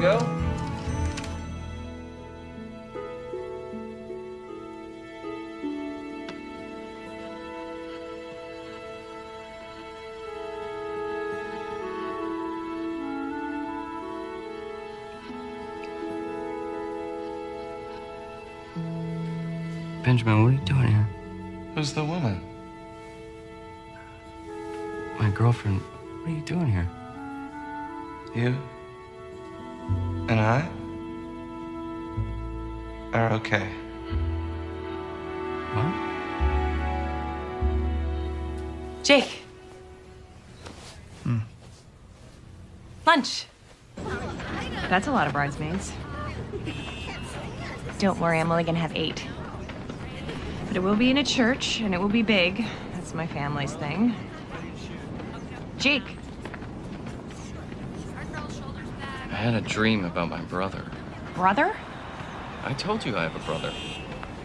go? Benjamin, what are you doing here? Who's the woman? My girlfriend. What are you doing here? You and I are okay. What? Jake. Lunch. That's a lot of bridesmaids. Don't worry, I'm only gonna have 8. But it will be in a church, and it will be big. That's my family's thing. Jake. I had a dream about my brother. Brother? I told you I have a brother.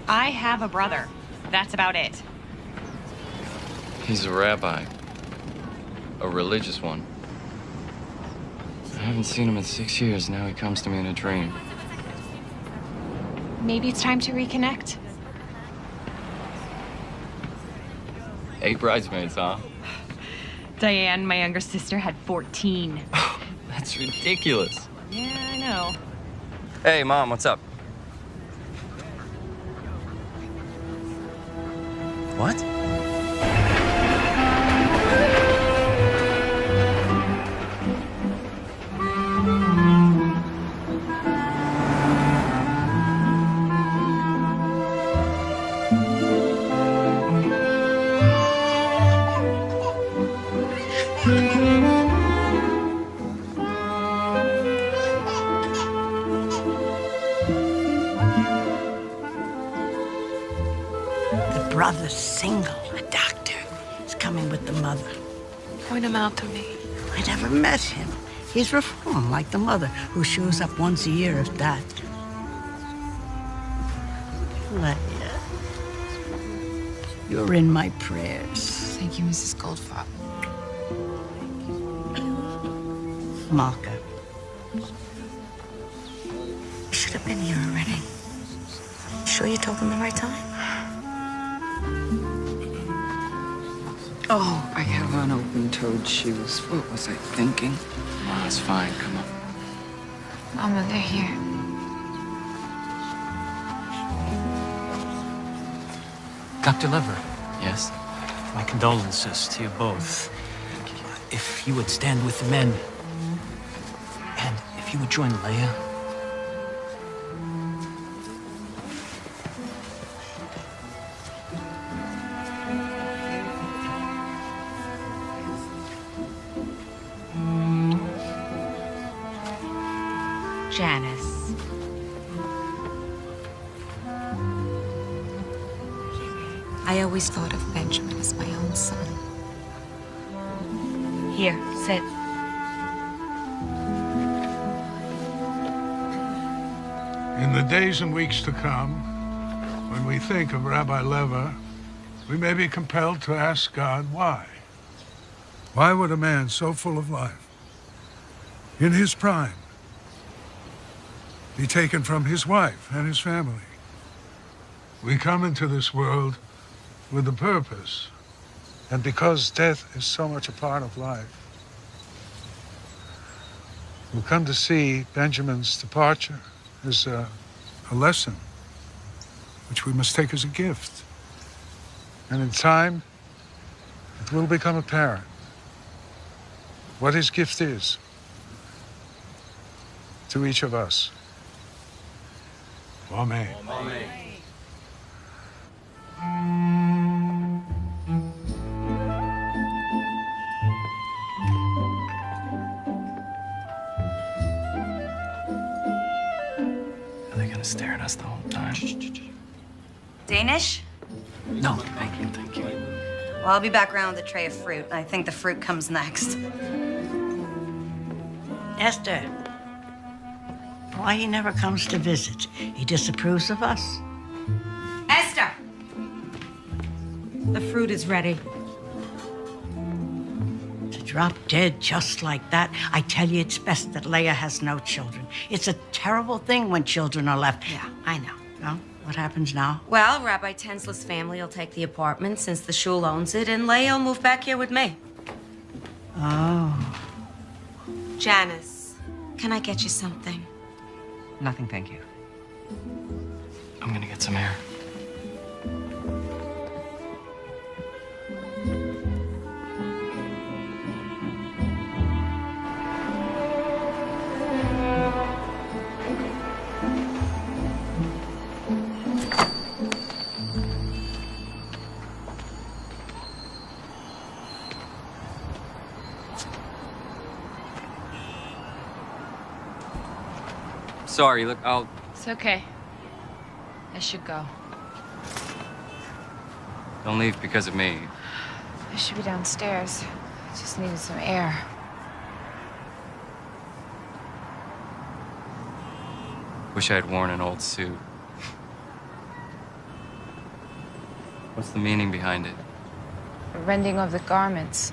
I have a brother. That's about it. He's a rabbi. A religious one. I haven't seen him in 6 years. Now he comes to me in a dream. Maybe it's time to reconnect. 8 bridesmaids, huh? Diane, my younger sister, had 14. Oh, that's ridiculous. Yeah, I know. Hey, Mom, what's up? What? The brother's single, a doctor. He's coming with the mother. Point him out to me. I never met him. He's reformed like the mother, who shows up once a year if that. Leia, you're in my prayers. Thank you, Mrs. Goldfarb. Malka. You should have been here already. You sure you told him the right time? Oh, I have on open-toed shoes. What was I thinking? Ma, it's fine. Come on. Mama, they're here. Dr. Lever, Yes? my condolences to you both. If you would stand with the men, and if you would join Leia. Janice. I always thought of Benjamin as my own son. Here, sit. In the days and weeks to come, when we think of Rabbi Lever, we may be compelled to ask God why. Why would a man so full of life, in his prime, be taken from his wife and his family? We come into this world with a purpose, and because death is so much a part of life, we'll come to see Benjamin's departure as a lesson, which we must take as a gift. And in time, it will become apparent what his gift is to each of us. Amen. Amen. Are they gonna stare at us the whole time? Danish? No, thank you, thank you. Well, I'll be back around with a tray of fruit. I think the fruit comes next. Esther, why he never comes to visit? He disapproves of us? Esther! The fruit is ready. To drop dead just like that. I tell you, it's best that Leia has no children. It's a terrible thing when children are left. Yeah. I know. Well, what happens now? Well, Rabbi Tensla's family will take the apartment since the shul owns it, and Leia will move back here with me. Oh. Janice, can I get you something? Nothing, thank you. I'm gonna get some air. Sorry, look, It's okay. I should go. don't leave because of me. I should be downstairs. I just needed some air. Wish I had worn an old suit. What's the meaning behind it? The rending of the garments.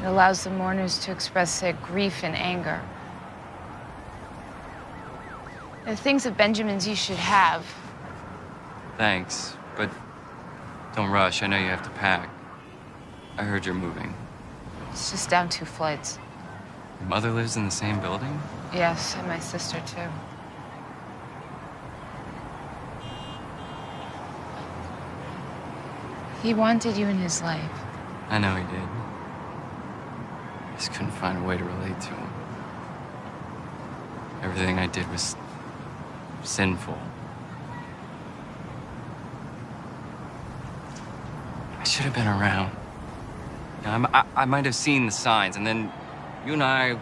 It allows the mourners to express their grief and anger. The things of Benjamin's you should have. Thanks, but don't rush. I know you have to pack. I heard you're moving. It's just down 2 flights. Your mother lives in the same building? Yes, and my sister too. He wanted you in his life. I know he did. Just couldn't find a way to relate to him. Everything I did was sinful. I should have been around. You know, I might have seen the signs, and then you and I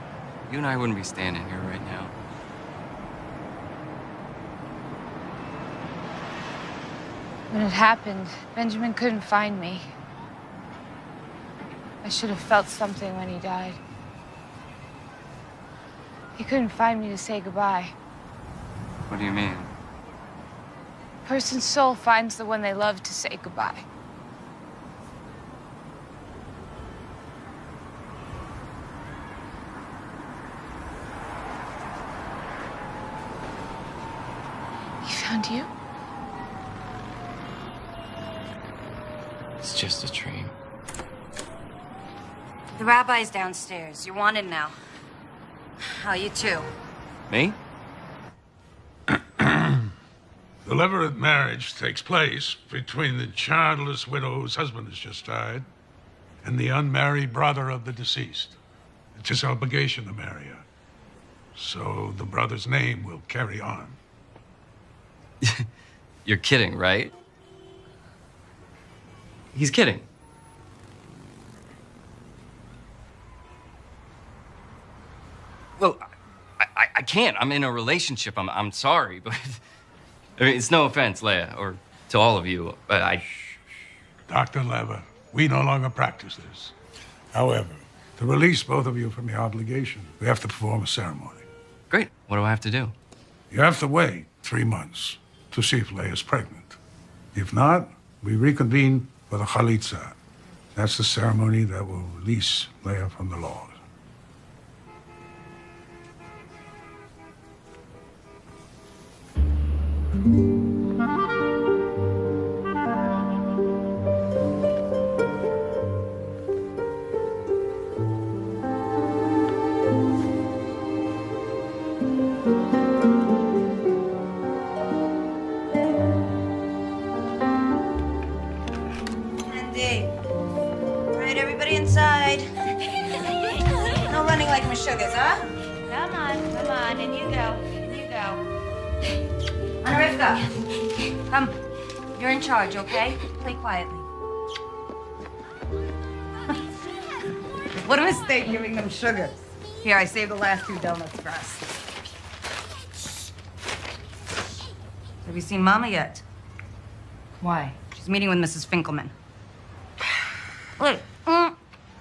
wouldn't be standing here right now. When it happened, Benjamin couldn't find me. I should have felt something when he died. He couldn't find me to say goodbye. What do you mean? A person's soul finds the one they love to say goodbye. He found you? It's just a dream. The rabbi's downstairs. You're wanted now. Oh, you too. Me? The levirate marriage takes place between the childless widow whose husband has just died and the unmarried brother of the deceased. It's his obligation to marry her. So the brother's name will carry on. You're kidding, right? He's kidding. Well, I can't. I'm in a relationship. I'm sorry, but I mean, it's no offense, Leia, or to all of you, but Dr. Lever, we no longer practice this. However, to release both of you from the obligation, we have to perform a ceremony. Great. What do I have to do? You have to wait 3 months to see if Leia's pregnant. If not, we reconvene for the chalitza. That's the ceremony that will release Leia from the laws. Andy. All right, everybody inside. No running like my sugars, huh? Come on, and you go. Anarifka, come. You're in charge, okay? Play quietly. What a mistake giving them sugar. Here, I saved the last 2 donuts for us. Have you seen Mama yet? Why? She's meeting with Mrs. Finkelman. Look,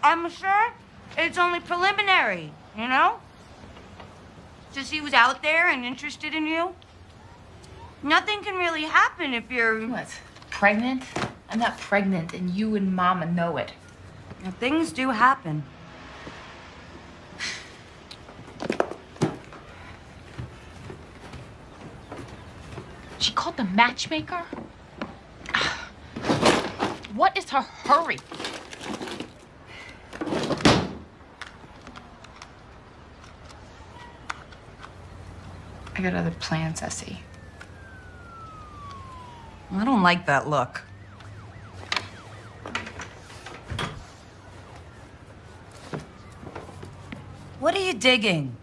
I'm sure it's only preliminary, you know? Just he was out there and interested in you. Nothing can really happen if you're... What? Pregnant? I'm not pregnant, and you and Mama know it. Now, things do happen. She called the matchmaker? What is her hurry? I got other plans, Essie. I don't like that look. What are you digging?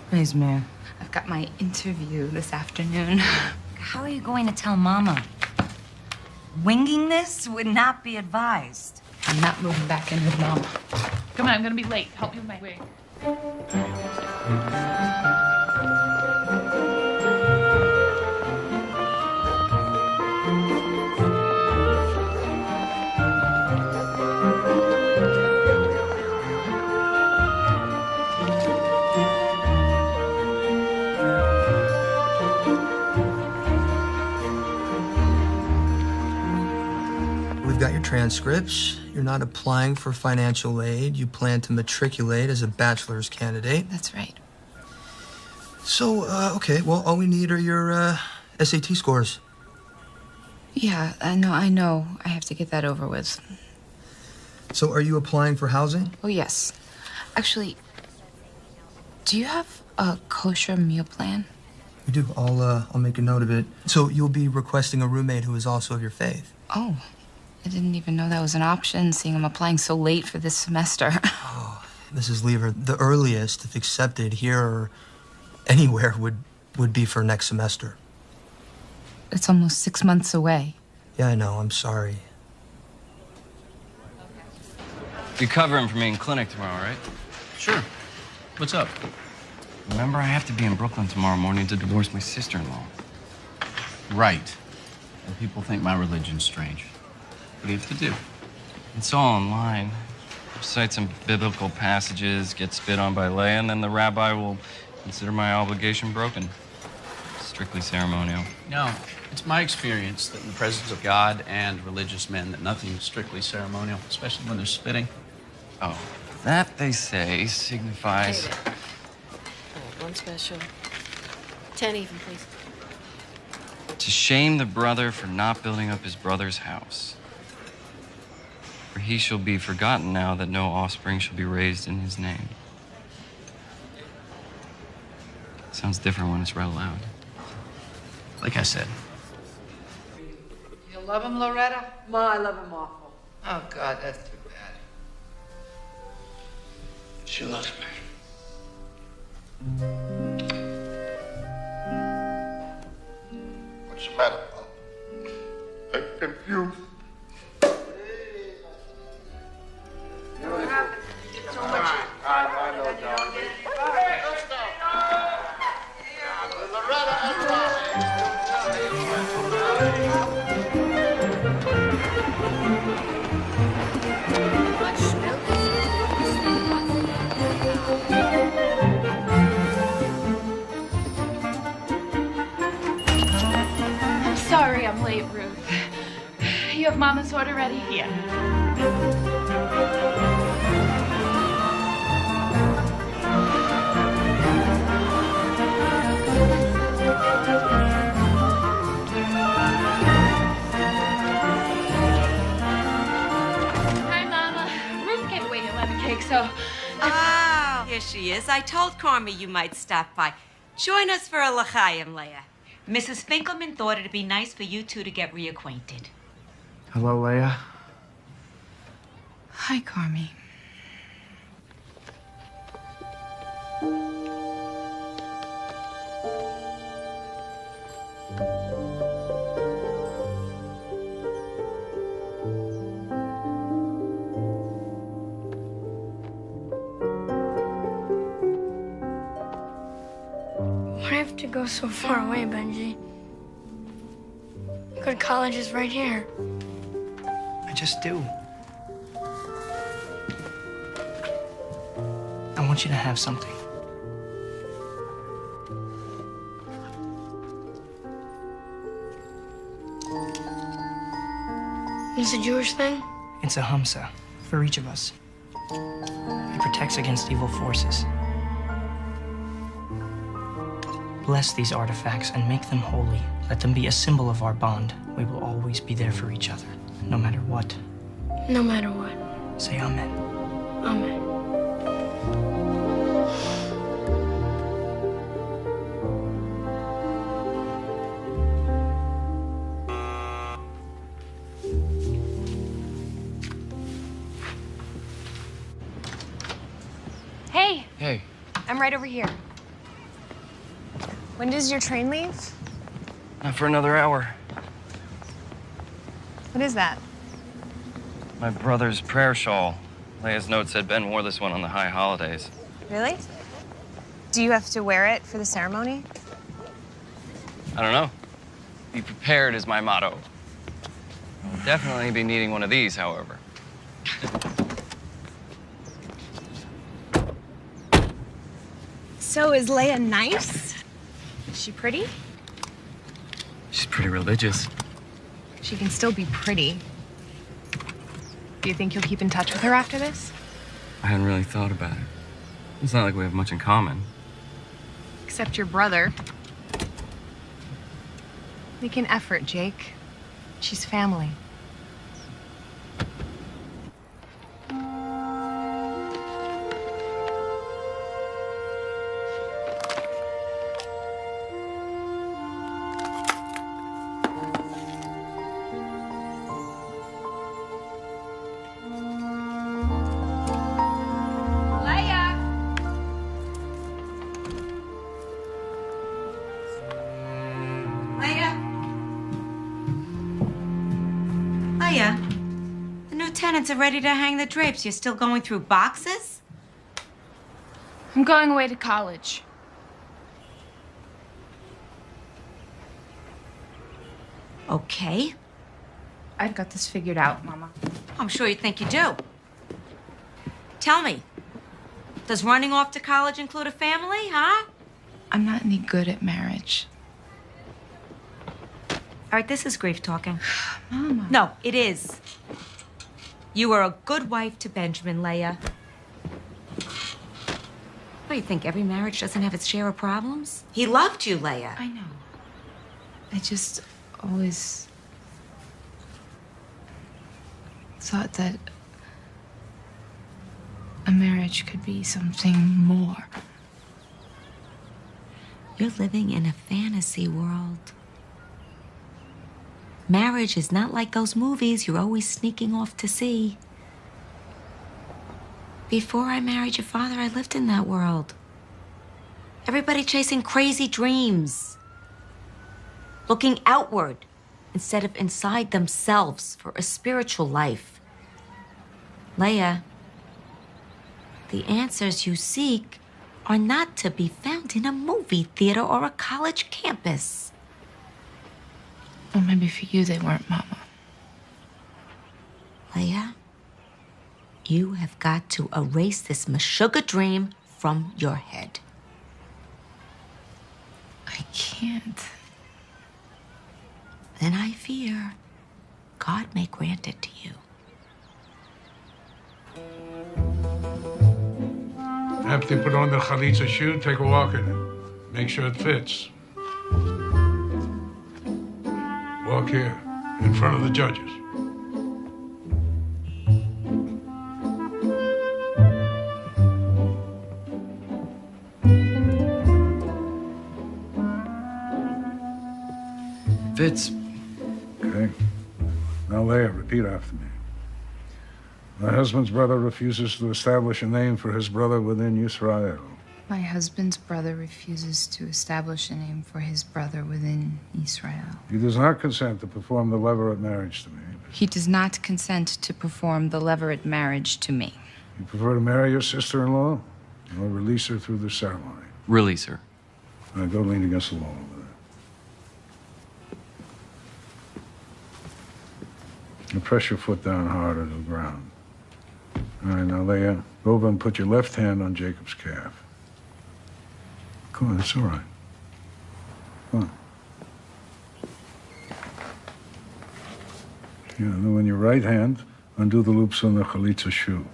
Please, man. I've got my interview this afternoon. How are you going to tell Mama? Winging this would not be advised. I'm not moving back in with Mama. Come on, I'm gonna be late. Help me with my wig. We've got your transcripts. You're not applying for financial aid. You plan to matriculate as a bachelor's candidate. That's right. So, okay, well, all we need are your SAT scores. Yeah, I know. I have to get that over with. So, are you applying for housing? Oh, yes. Actually, do you have a kosher meal plan? We do. I'll make a note of it. So, you'll be requesting a roommate who is also of your faith. Oh, I didn't even know that was an option, seeing I'm applying so late for this semester. Oh, Mrs. Lever, the earliest, if accepted here or anywhere, would be for next semester. It's almost 6 months away. Yeah, I know. I'm sorry. You're covering for me in clinic tomorrow, right? Sure. What's up? Remember, I have to be in Brooklyn tomorrow morning to divorce my sister-in-law. Right. And people think my religion's strange. What do you have to do? It's all online. Recite some biblical passages, get spit on by Leia, and then the rabbi will consider my obligation broken. Strictly ceremonial. No, it's my experience that in the presence of God and religious men that nothing is strictly ceremonial, especially when they're spitting. Oh, that, they say, signifies... One special. 10 even, please. to shame the brother for not building up his brother's house. For he shall be forgotten now that no offspring shall be raised in his name. Sounds different when it's read aloud. Like I said. You love him, Loretta? Ma, I love him awful. Oh, God, that's too bad. She loves me. What's the matter, Mom? I'm confused. I know, darling. I'm sorry I'm late, Ruth. You have Mama's order ready? Yeah. Hi, Mama. Ruth gave away your lemon cake, so... Ah, here she is. I told Carmi you might stop by. Join us for a l'chaim, Leia. Mrs. Finkelman thought it'd be nice for you two to get reacquainted. Hello, Leia. Hi, Carmi. Why do I have to go so far away, Benji? Good college is right here. I just do. want you to have something. It's a Jewish thing? It's a Hamsa for each of us. It protects against evil forces. Bless these artifacts and make them holy. Let them be a symbol of our bond. We will always be there for each other, no matter what. No matter what. Say amen. Amen. Hey, Hey, I'm right over here. When does your train leave? not for another hour. What is that? My brother's prayer shawl. Leia's note said Ben wore this one on the high holidays. Really? Do you have to wear it for the ceremony? I don't know. Be prepared is my motto. I'll definitely be needing one of these, however. So is Leia nice? Is she pretty? She's pretty religious. She can still be pretty. Do you think you'll keep in touch with her after this? I hadn't really thought about it. It's not like we have much in common. Except your brother. Make an effort, Jake. She's family. The new tenants are ready to hang the drapes. You're still going through boxes? I'm going away to college. Okay. I've got this figured out, Mama. I'm sure you think you do. Tell me, does running off to college include a family, huh? I'm not any good at marriage. All right, this is grief talking. Mama. No, it is. You were a good wife to Benjamin, Leia. What, you think every marriage doesn't have its share of problems? He loved you, Leia. I know. I just always thought that a marriage could be something more. You're living in a fantasy world. Marriage is not like those movies you're always sneaking off to see. Before I married your father, I lived in that world. Everybody chasing crazy dreams. Looking outward instead of inside themselves for a spiritual life. Leia, the answers you seek are not to be found in a movie theater or a college campus. Or maybe for you they weren't, Mama. Leia, you have got to erase this Meshuggah dream from your head. I can't. Then I fear God may grant it to you. After you put on the chalitza shoe, take a walk in it. Make sure it fits. Walk here, in front of the judges. Fitz. Okay. Now, Leia, repeat after me. My husband's brother refuses to establish a name for his brother within Israel. My husband's brother refuses to establish a name for his brother within Israel. He does not consent to perform the levirate marriage to me. He does not consent to perform the levirate marriage to me. You prefer to marry your sister-in-law or release her through the ceremony? Release her. Now go lean against the wall over there. Now press your foot down hard onto the ground. All right, now, Leah, go over and put your left hand on Jacob's calf. Come on, it's all right. Come on. Yeah, and then when your right hand, undo the loops on the chalitza shoe.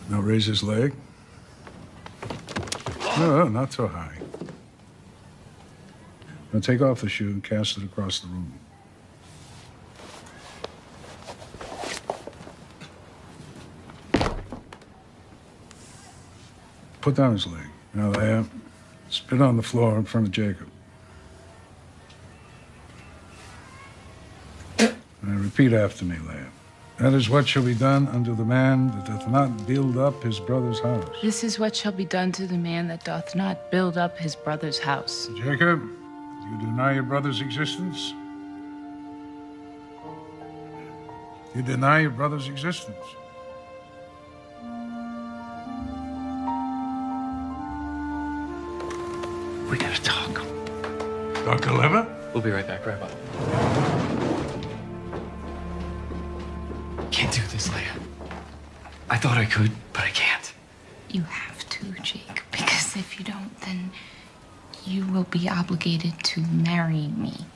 Now raise his leg. No, not so high. Now take off the shoe and cast it across the room. Put down his leg. Now there. Spit on the floor in front of Jacob. And repeat after me, Leah. That is what shall be done unto the man that doth not build up his brother's house. This is what shall be done to the man that doth not build up his brother's house. Jacob, do you deny your brother's existence? You deny your brother's existence. We gotta talk. Dr. Lever? We'll be right back, Rabbi. Can't do this, Leia. I thought I could, but I can't. You have to, Jake, because if you don't, then you will be obligated to marry me.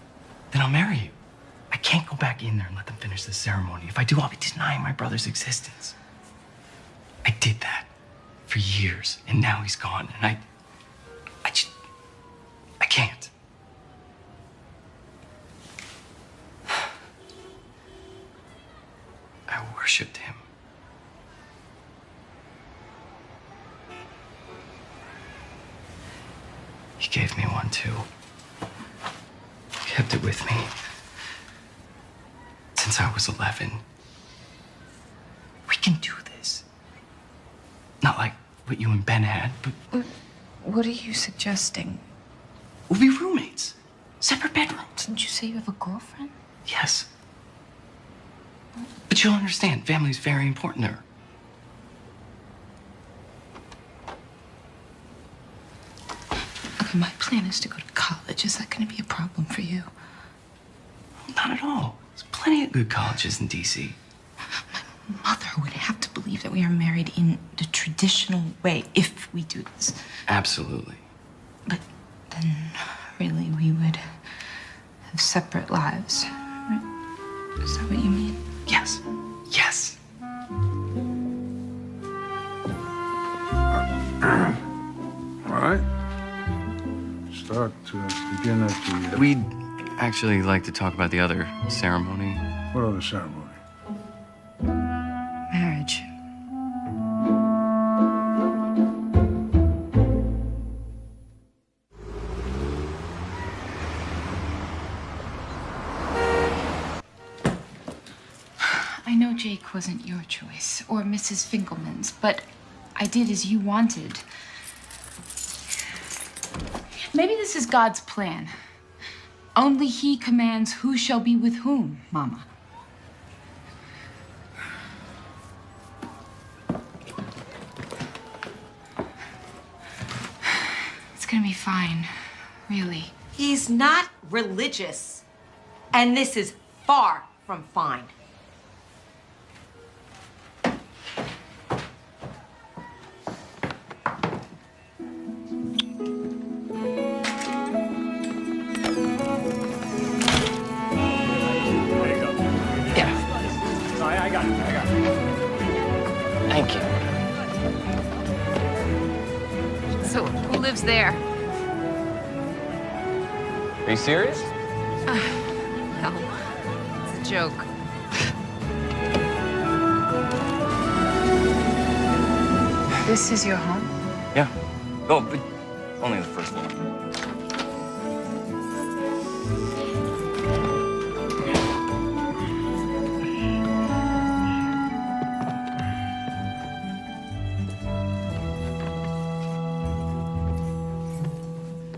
Then I'll marry you. I can't go back in there and let them finish the ceremony. If I do, I'll be denying my brother's existence. I did that for years, and now he's gone, and I can't. I worshipped him. He gave me one too. Kept it with me since I was 11. We can do this. Not like what you and Ben had, but What are you suggesting? we'll be roommates. Separate bedrooms. Didn't you say you have a girlfriend? Yes. But you'll understand, family's very important to her. Okay, my plan is to go to college. Is that going to be a problem for you? Not at all. There's plenty of good colleges in D.C. My mother would have to believe that we are married in the traditional way if we do this. Absolutely. But then, really, we would have separate lives, right? Is that what you mean? Yes. Yes. All right. Start to begin at the... We'd actually like to talk about the other ceremony. What other ceremony? Marriage. I know Jake wasn't your choice, or Mrs. Finkelman's, but I did as you wanted. Maybe this is God's plan. Only he commands who shall be with whom, Mama. It's gonna be fine, really. He's not religious. And this is far from fine. Thank you. So, who lives there? Are you serious? No, it's a joke. This is your home? Yeah. Oh, but only the first floor.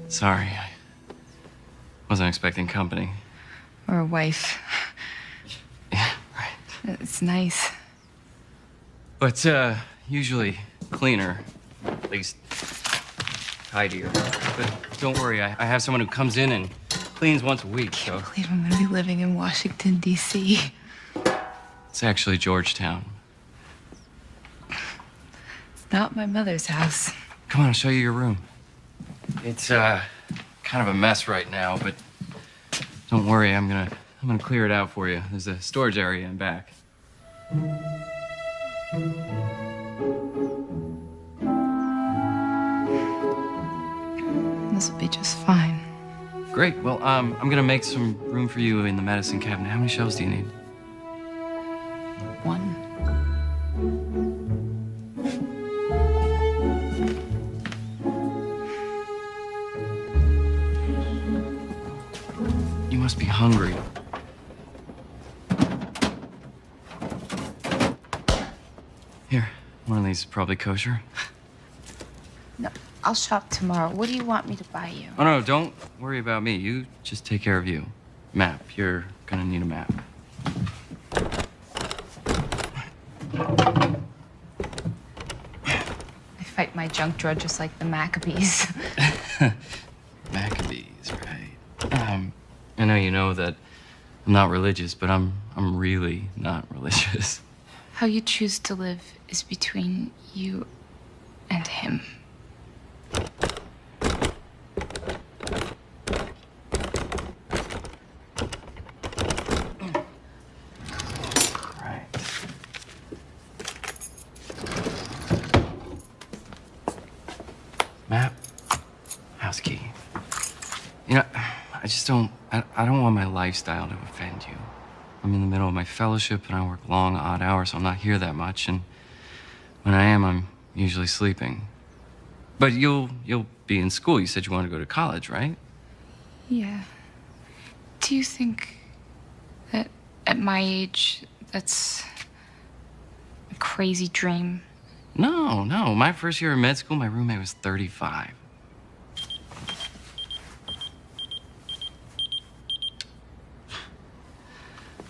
Sorry, I wasn't expecting company. Or a wife. Yeah, right. It's nice. But usually cleaner, at least tidier. But don't worry, I have someone who comes in and cleans once a week, so. I can't believe I'm gonna be living in Washington, D.C. It's actually Georgetown. It's not my mother's house. Come on, I'll show you your room. It's kind of a mess right now, but don't worry, I'm gonna clear it out for you. There's a storage area in back. This will be just fine. Great. Well, I'm gonna make some room for you in the medicine cabinet. How many shelves do you need? One. You must be hungry. Here, one of these is probably kosher. No, I'll shop tomorrow. What do you want me to buy you? Oh, no, don't worry about me. You just take care of you. Map. You're gonna need a map. I fight my junk drawer just like the Maccabees. Maccabees, right. I know you know that I'm not religious, but I'm really not religious. How you choose to live is between you and him. Right. Map. House key. You know, I just don't... I don't want my lifestyle to offend you. I'm in the middle of my fellowship, and I work long, odd hours, so I'm not here that much, and when I am, I'm usually sleeping. But you'll be in school. You said you wanted to go to college, right? Yeah. Do you think that at my age, that's a crazy dream? No. My first year in med school, my roommate was 35.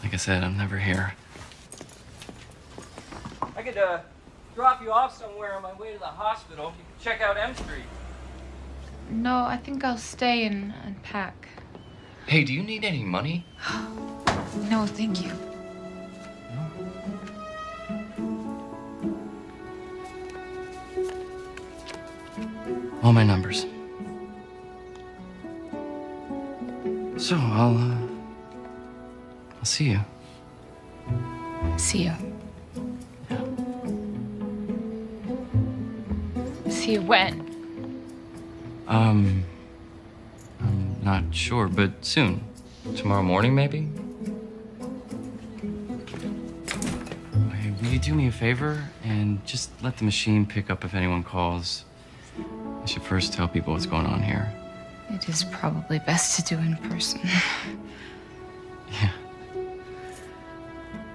Like I said, I'm never here. I could drop you off somewhere on my way to the hospital. You could check out M Street. No, I think I'll stay and unpack. Hey, do you need any money? No, thank you. All my numbers. So, I'll see you. See you. See you when? I'm not sure, but soon. Tomorrow morning, maybe? Hey, will you do me a favor and just let the machine pick up if anyone calls? I should first tell people what's going on here. It is probably best to do in person. Yeah.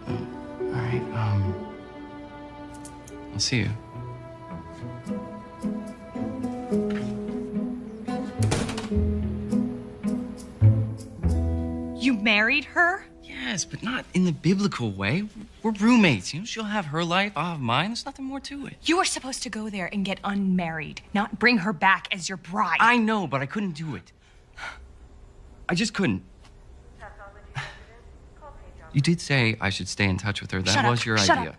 All right, I'll see you. You married her? Yes, but not in the biblical way. We're roommates. You know, she'll have her life, I'll have mine. There's nothing more to it. You were supposed to go there and get unmarried, not bring her back as your bride. I know, but I couldn't do it. I just couldn't. You did say I should stay in touch with her. That was your idea. Up.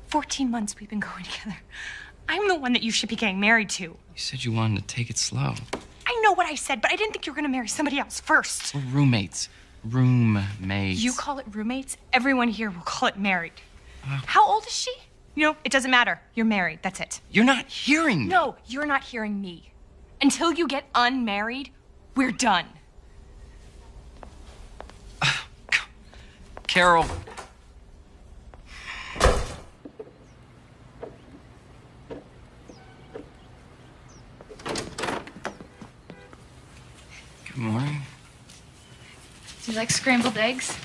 14 months we've been going together. I'm the one that you should be getting married to. You said you wanted to take it slow. I know what I said, but I didn't think you were going to marry somebody else first. We're roommates. Roommates. You call it roommates, everyone here will call it married. How old is she? You know, it doesn't matter. You're married. That's it. You're not hearing me. No, you're not hearing me. Until you get unmarried, we're done. Carol. Good morning. Do you like scrambled eggs?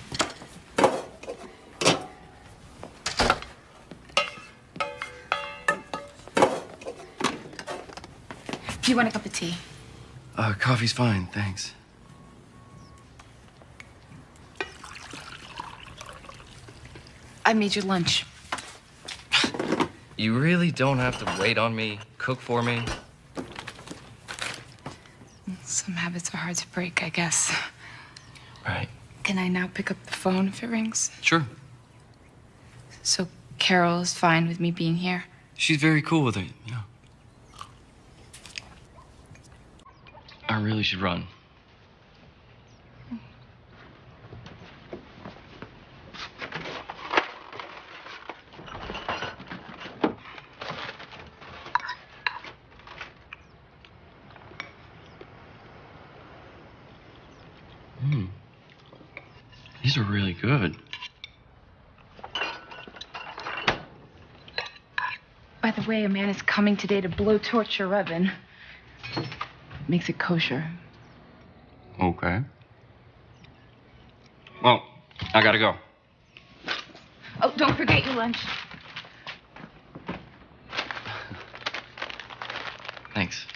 Do you want a cup of tea? Coffee's fine, thanks. I made your lunch. You really don't have to wait on me, cook for me. Some habits are hard to break, I guess. Right. Can I now pick up the phone if it rings? Sure. So Carol is fine with me being here? She's very cool with it, yeah. I really should run. These are really good. By the way, a man is coming today to blowtorch your oven. Makes it kosher. Okay. Well, I gotta go. Oh, don't forget your lunch. Thanks.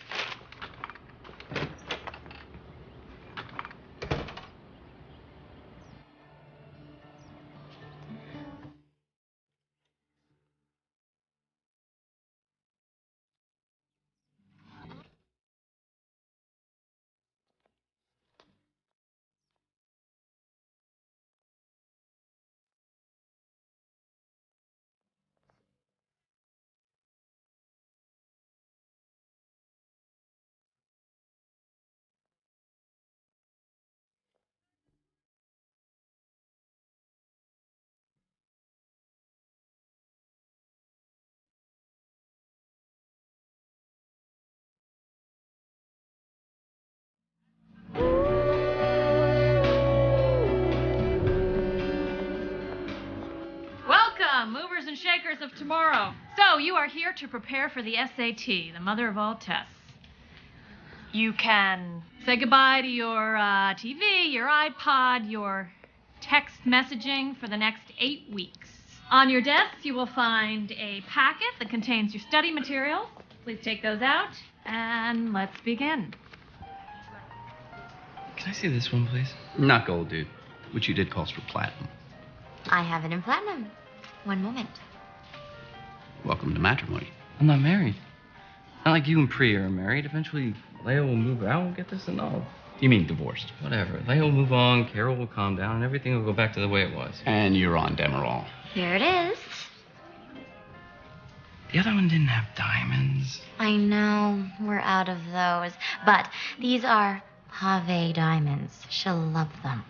Welcome, movers and shakers of tomorrow. So, you are here to prepare for the SAT, the mother of all tests. You can say goodbye to your TV, your iPod, your text messaging for the next 8 weeks. On your desks, you will find a packet that contains your study materials. Please take those out, and let's begin. Can I see this one, please? Not gold, dude. What you did calls for platinum. I have it in platinum. One moment. Welcome to matrimony. I'm not married. Not like you and Priya are married. Eventually, Leia will move out and get this annulled. You mean divorced? Whatever. Leia will move on, Carol will calm down, and everything will go back to the way it was. And you're on Demerol. Here it is. The other one didn't have diamonds. I know, we're out of those. But these are pave diamonds. She'll love them.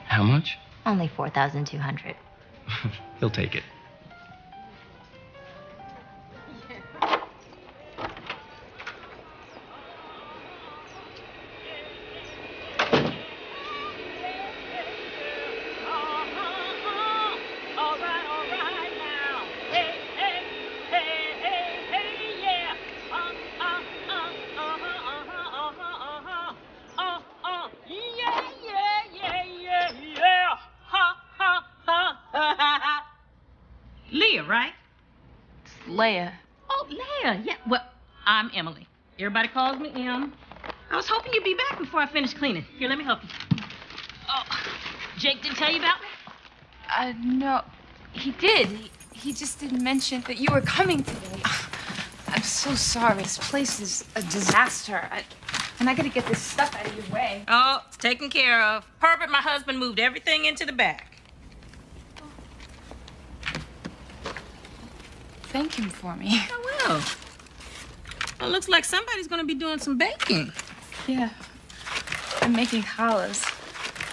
How much? Only 4,200. He'll take it. Leah, right? It's Leia. Oh, Leia. Yeah. Well, I'm Emily. Everybody calls me Em. I was hoping you'd be back before I finish cleaning. Here, let me help you. Oh, Jake didn't tell you about me? No. He did. He just didn't mention that you were coming today. I'm so sorry. This place is a disaster. And I gotta get this stuff out of your way. Oh, it's taken care of. Herbert, my husband, moved everything into the back. Thank him for me. Oh, well. Well, looks like somebody's gonna be doing some baking. Yeah. I'm making challahs.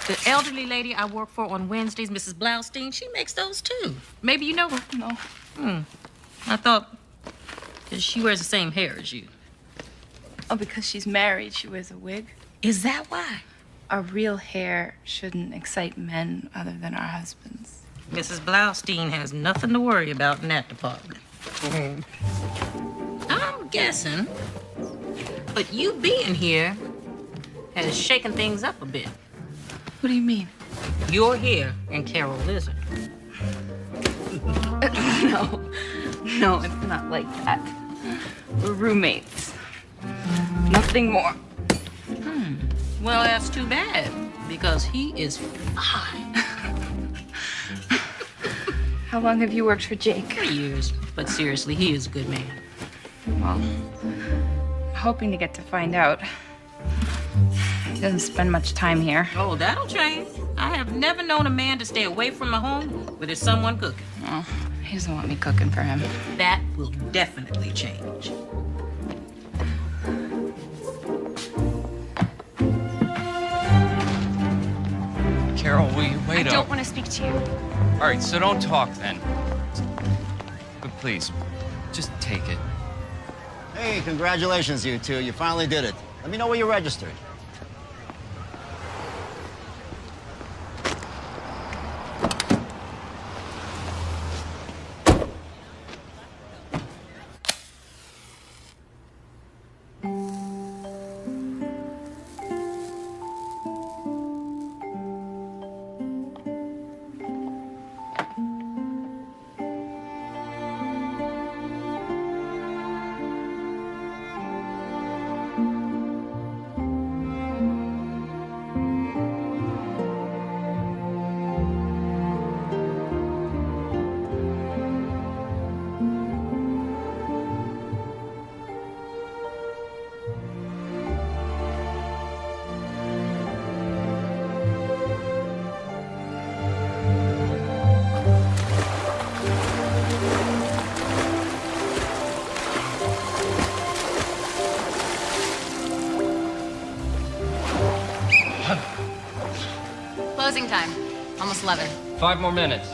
The elderly lady I work for on Wednesdays, Mrs. Blaustein, she makes those too. Maybe you know her. No. I thought that she wears the same hair as you. Oh, because she's married, she wears a wig. Is that why? Our real hair shouldn't excite men other than our husbands. Mrs. Blaustein has nothing to worry about in that department. I'm guessing, but you being here has shaken things up a bit. What do you mean? You're here and Carol isn't. No, it's not like that. We're roommates. Nothing more. Well, that's too bad, because he is fine. How long have you worked for Jake? 3 years. But seriously, he is a good man. Well, I'm hoping to get to find out. He doesn't spend much time here. Oh, that'll change. I have never known a man to stay away from a home where there's someone cooking. Oh, he doesn't want me cooking for him. That will definitely change. Carol, will you wait I up? don't want to speak to you. All right, so don't talk then. But please, just take it. Hey, congratulations, you two. You finally did it. Let me know where you registered. Closing time. Almost 11. 5 more minutes.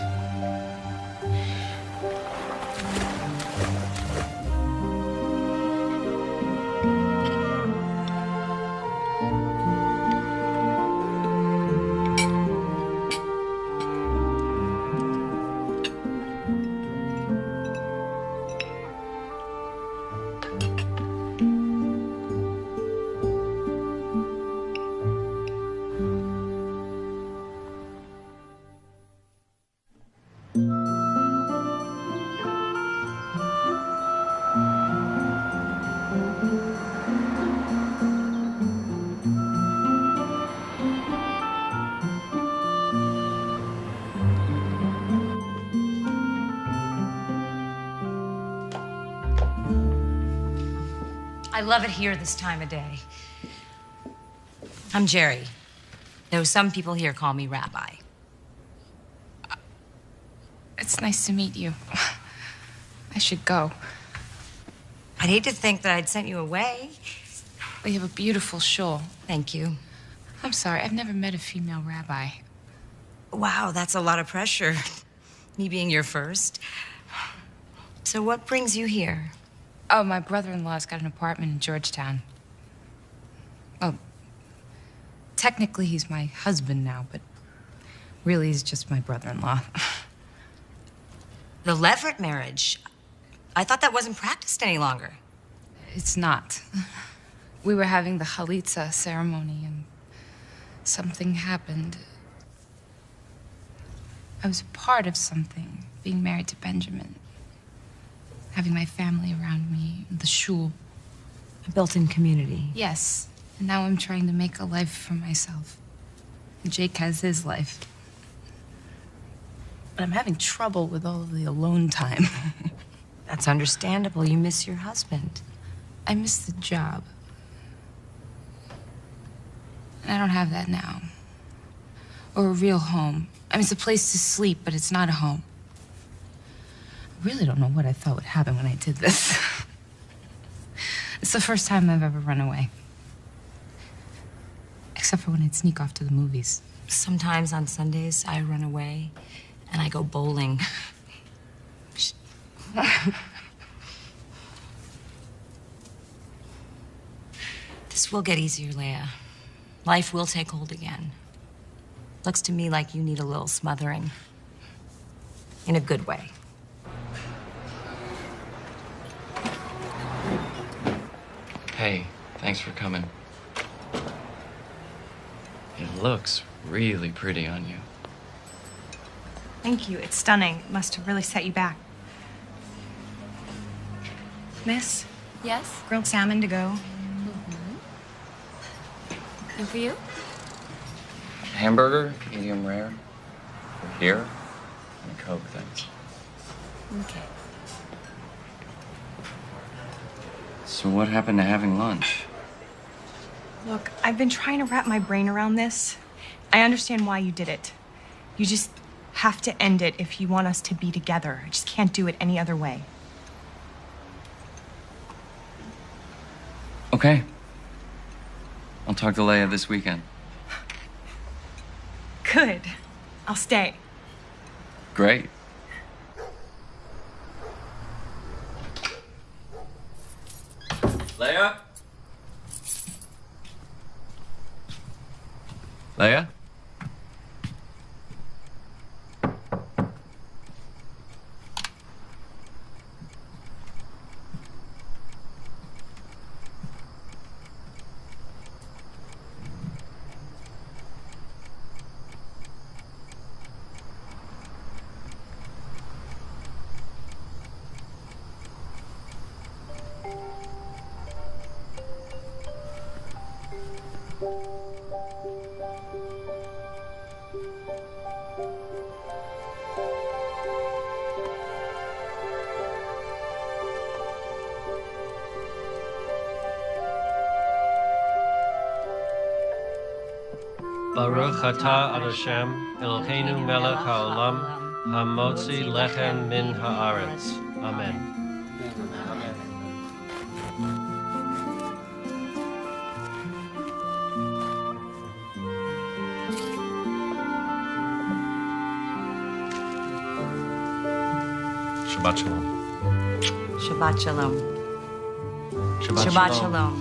I love it here this time of day. I'm Jerry, though some people here call me Rabbi. It's nice to meet you. I should go. I'd hate to think that I'd sent you away. Well, you have a beautiful shawl. Thank you. I'm sorry, I've never met a female rabbi. Wow, that's a lot of pressure. Me being your first. So what brings you here? Oh, my brother-in-law's got an apartment in Georgetown. Well, technically he's my husband now, but really he's just my brother-in-law. The Leverett marriage. I thought that wasn't practiced any longer. It's not. We were having the chalitza ceremony and something happened. I was a part of something, being married to Benjamin. Having my family around me, the shul. A built-in community. Yes, and now I'm trying to make a life for myself. And Jake has his life. But I'm having trouble with all of the alone time. That's understandable. You miss your husband. I miss the job. And I don't have that now. Or a real home. I mean, it's a place to sleep, but it's not a home. I really don't know what I thought would happen when I did this. It's the first time I've ever run away. Except for when I'd sneak off to the movies. Sometimes on Sundays, I run away and I go bowling. This will get easier, Leia. Life will take hold again. Looks to me like you need a little smothering. In a good way. Hey, thanks for coming. It looks really pretty on you. Thank you. It's stunning. It must have really set you back. Miss? Yes? Grilled salmon to go. And for you? Hamburger, medium rare. For here, and a Coke, thanks. Okay. So what happened to having lunch? Look, I've been trying to wrap my brain around this. I understand why you did it. You just have to end it if you want us to be together. I just can't do it any other way. Okay. I'll talk to Leia this weekend. Good. I'll stay. Great. Leia? Leia? Baruch atah Adoshem, Eloheinu melech haolam, hamotzi lechem min haaretz. Amen. Shabbat shalom. Shabbat shalom. Shabbat shalom.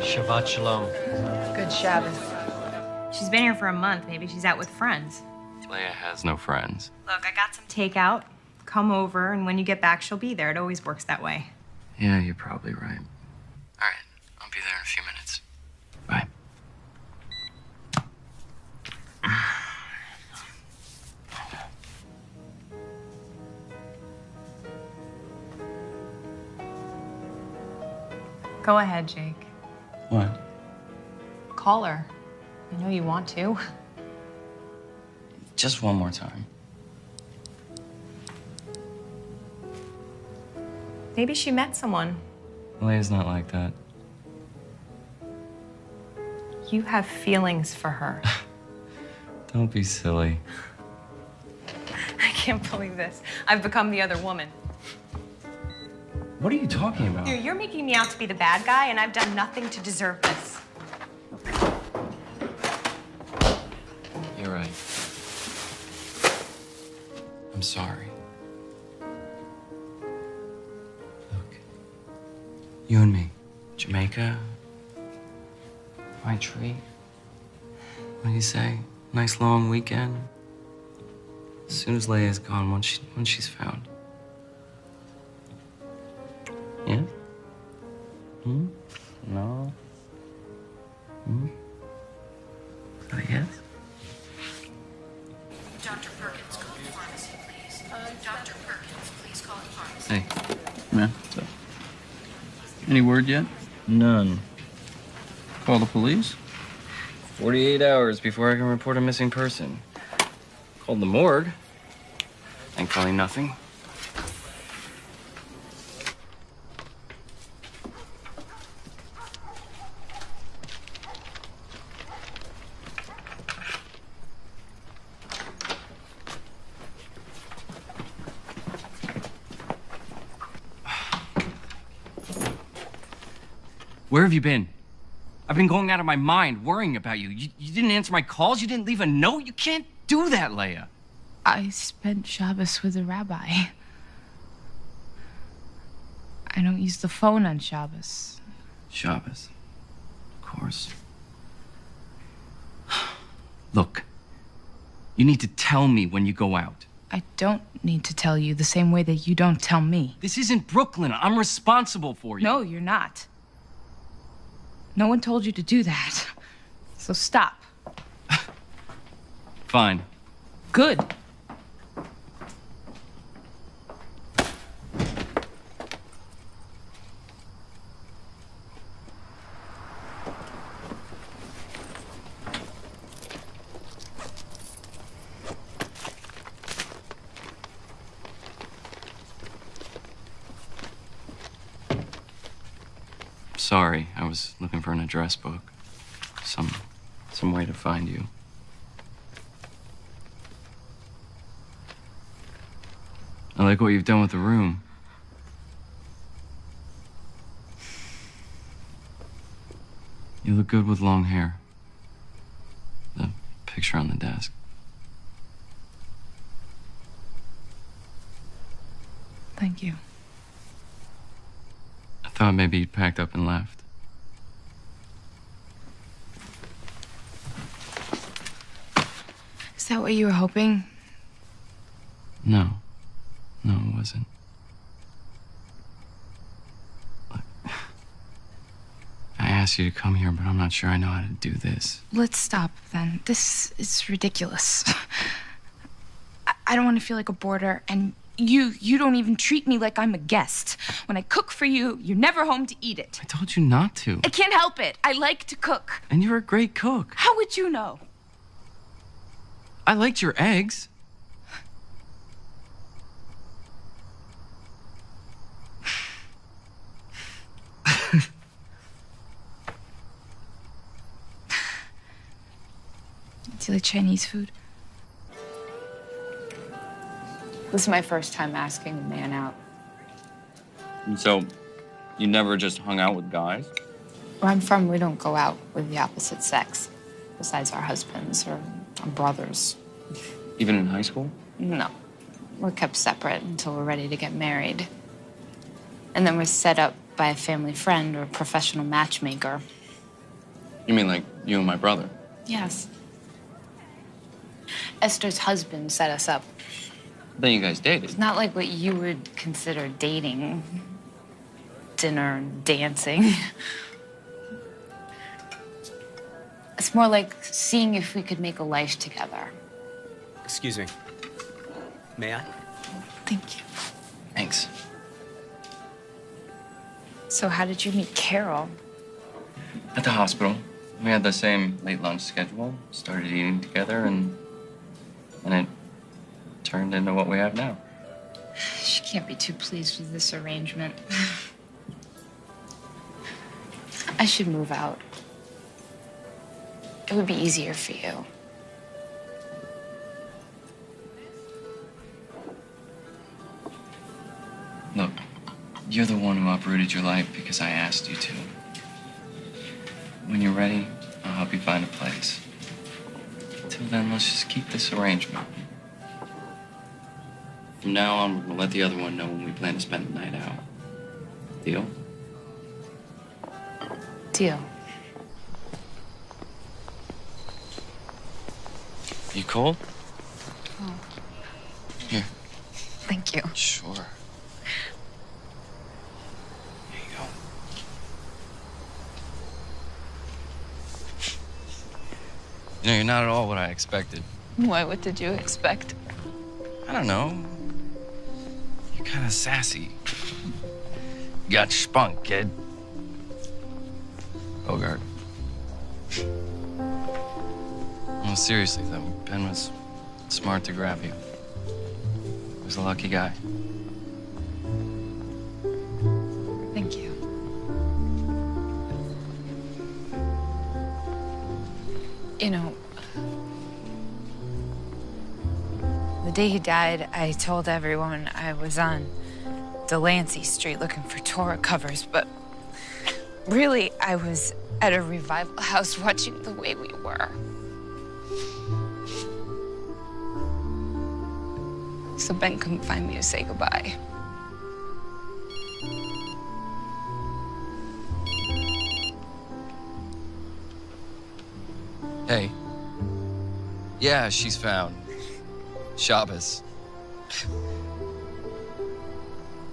Shabbat shalom. Good Shabbos. She's been here for a month. Maybe she's out with friends. Leia has no friends. Look, I got some takeout. Come over, and when you get back, she'll be there. It always works that way. Yeah, you're probably right. All right, I'll be there in a few minutes. Bye. Go ahead, Jake. What? Call her. I know you want to. Just one more time. Maybe she met someone. Leia's not like that. You have feelings for her. Don't be silly. I can't believe this. I've become the other woman. What are you talking about? You're making me out to be the bad guy, and I've done nothing to deserve this. You're right. I'm sorry. Look, you and me, Jamaica, my treat. What do you say? Nice long weekend. As soon as Leia's gone, once she's found. Yeah? Hmm? No? Hmm? Oh, yes? Dr. Perkins, call the pharmacy, please. Dr. Perkins, please call the pharmacy. Hey, man, what's up? Any word yet? None. Call the police? 48 hours before I can report a missing person. Called the morgue. Thankfully, nothing. Where have you been? I've been going out of my mind worrying about you. You didn't answer my calls. You didn't leave a note. You can't do that, Leia. I spent Shabbos with a rabbi. I don't use the phone on Shabbos. Shabbos. Of course. Look, you need to tell me when you go out. I don't need to tell you the same way that you don't tell me. This isn't Brooklyn. I'm responsible for you. No, you're not. No one told you to do that. So stop. Fine. Good. sorry. I was looking for an address book. Some way to find you. I like what you've done with the room. You look good with long hair. The picture on the desk. Thank you. I thought maybe you'd packed up and left. Is that what you were hoping? No. No, it wasn't. Look, I asked you to come here, but I'm not sure I know how to do this. Let's stop then. This is ridiculous. I don't want to feel like a boarder, and you don't even treat me like I'm a guest. When I cook for you, you're never home to eat it. I told you not to. I can't help it. I like to cook. And you're a great cook. How would you know? I liked your eggs. Do you like Chinese food? This is my first time asking a man out. And so, you never just hung out with guys? Where I'm from, we don't go out with the opposite sex, besides our husbands or our brothers. Even in high school? No. We're kept separate until we're ready to get married. And then we're set up by a family friend or a professional matchmaker. You mean like you and my brother? Yes. Esther's husband set us up. Then you guys dated. It's not like what you would consider dating. Dinner and dancing. It's more like seeing if we could make a life together. Excuse me. May I? Thank you. Thanks. So how did you meet Carol? At the hospital. We had the same late lunch schedule, started eating together, and it turned into what we have now. She can't be too pleased with this arrangement. I should move out. It would be easier for you. Look, you're the one who uprooted your life because I asked you to. When you're ready, I'll help you find a place. Till then, let's just keep this arrangement. From now on, we're gonna let the other one know when we plan to spend the night out. Deal? Deal. You cold? Oh, Here. thank you. Sure. Here you go. You know, you're not at all what I expected. Why, what did you expect? I don't know. You're kind of sassy. You got spunk, kid. Bogart. No, seriously, though, Ben was smart to grab you. He was a lucky guy. Thank you. You know, the day he died, I told everyone I was on Delancey Street looking for Torah covers, but really, I was at a revival house watching The Way We Were. So Ben couldn't find me to say goodbye. Hey. Yeah, she's found. Shabbos.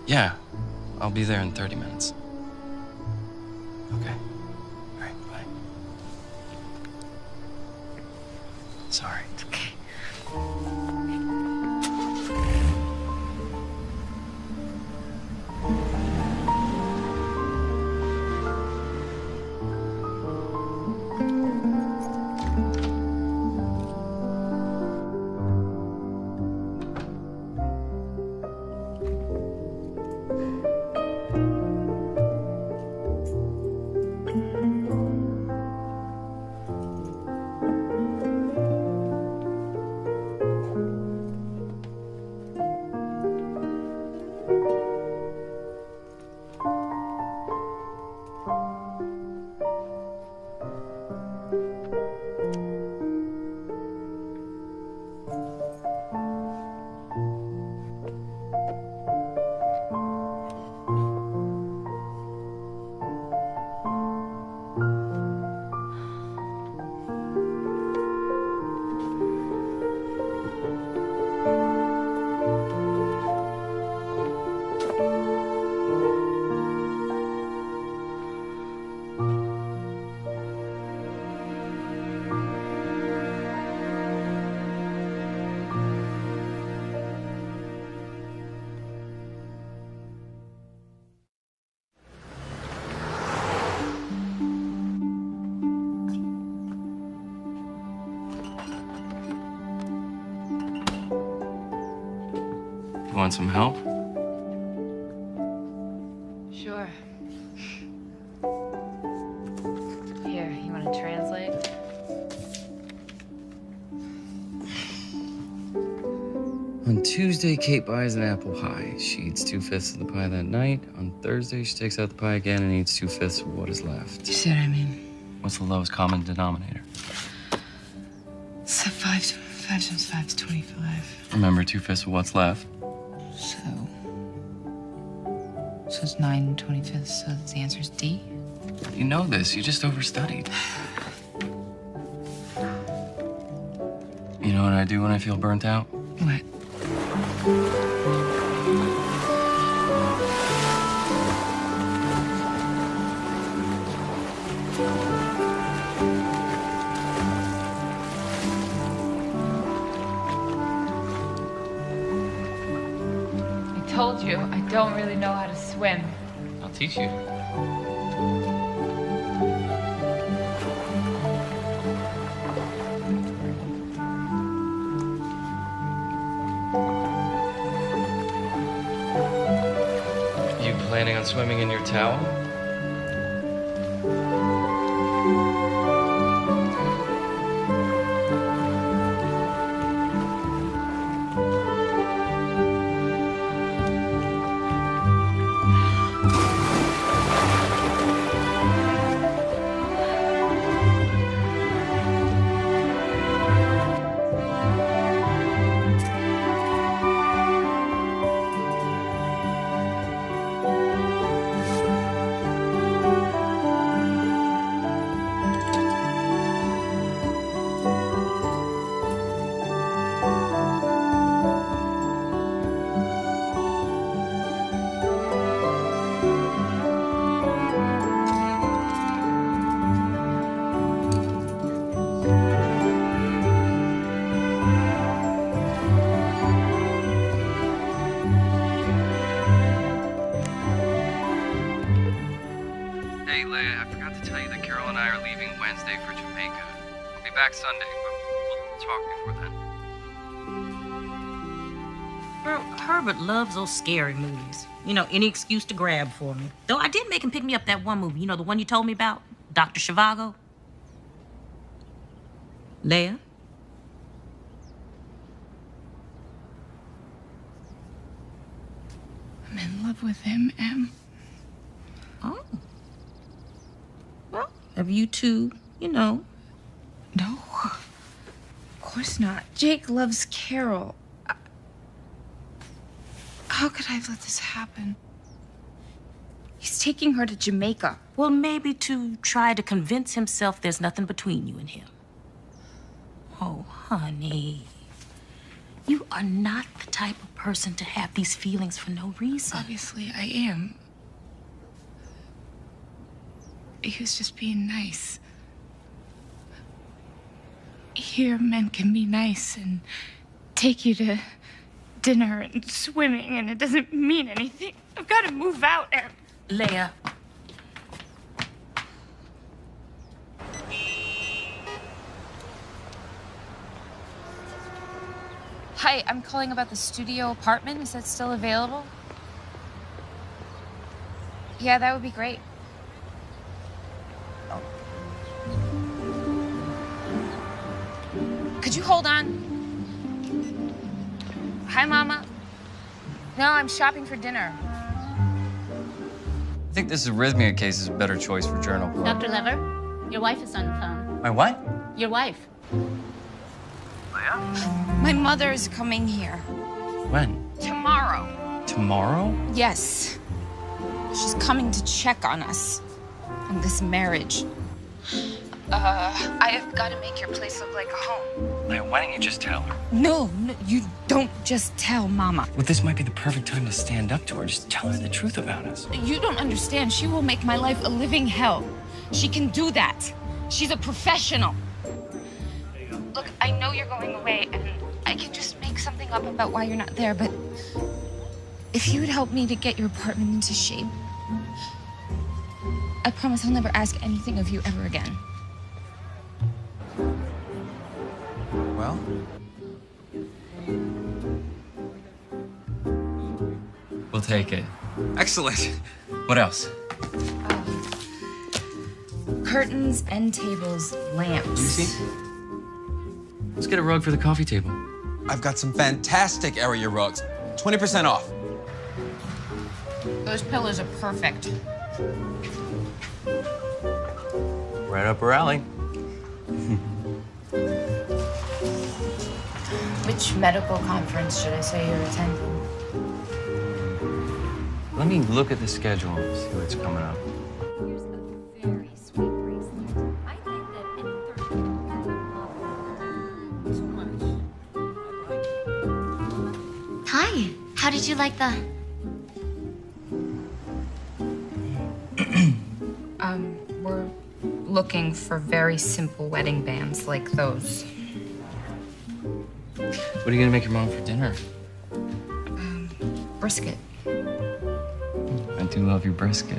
Yeah, I'll be there in 30 minutes. Okay. All right, bye. Sorry. It's okay. want some help? Sure. Here, you want to translate? On Tuesday, Kate buys an apple pie. She eats 2/5 of the pie that night. On Thursday, she takes out the pie again and eats 2/5 of what is left. You see what I mean? What's the lowest common denominator? So 5 times 5 is 25. Remember, 2/5 of what's left. So it's 9 25ths, so the answer is D? You know this. You just overstudied. You know what I do when I feel burnt out? What? I told you, I don't really know how to swim. I'll teach you. You planning on swimming in your towel? Hey, Leia, I forgot to tell you that Carol and I are leaving Wednesday for Jamaica. I'll be back Sunday, but we'll talk before then. Girl, Herbert loves those scary movies. You know, any excuse to grab for me. Though I did make him pick me up that one movie. You know, the one you told me about? Dr. Zhivago? Leia? I'm in love with him, Em. Oh. Well, have you two, you know? No. Of course not. Jake loves Carol. How could I have let this happen? He's taking her to Jamaica. Well, maybe to try to convince himself there's nothing between you and him. Oh, honey. You are not the type of person to have these feelings for no reason. Obviously, I am. He was just being nice. Here, men can be nice and take you to dinner and swimming, and it doesn't mean anything. I've got to move out, Em. Leia. Hi, I'm calling about the studio apartment. Is that still available? Yeah, that would be great. Could you hold on? Hi, Mama. No, I'm shopping for dinner. I think this arrhythmia case is a better choice for journal club. Dr. Lever, your wife is on the phone. My what? Your wife. My mother is coming here. When? Tomorrow. Tomorrow? Yes. She's coming to check on us. On this marriage. I have got to make your place look like a home. Leia, why don't you just tell her? No, you don't just tell Mama. Well, this might be the perfect time to stand up to her. Just tell her the truth about us. You don't understand. She will make my life a living hell. She can do that. She's a professional. Look, I know you're going away, and I can just make something up about why you're not there, but if you would help me to get your apartment into shape, I promise I'll never ask anything of you ever again. Well, take it. Excellent. What else? Curtains, end tables, lamps. Let me see. Let's get a rug for the coffee table. I've got some fantastic area rugs. 20% off. Those pillows are perfect. Right up her alley. Which medical conference should I say you're attending? Let me look at the schedule and see what's coming up. Hi. How did you like the... We're looking for very simple wedding bands like those. What are you gonna make your mom for dinner? Brisket. I do love your brisket.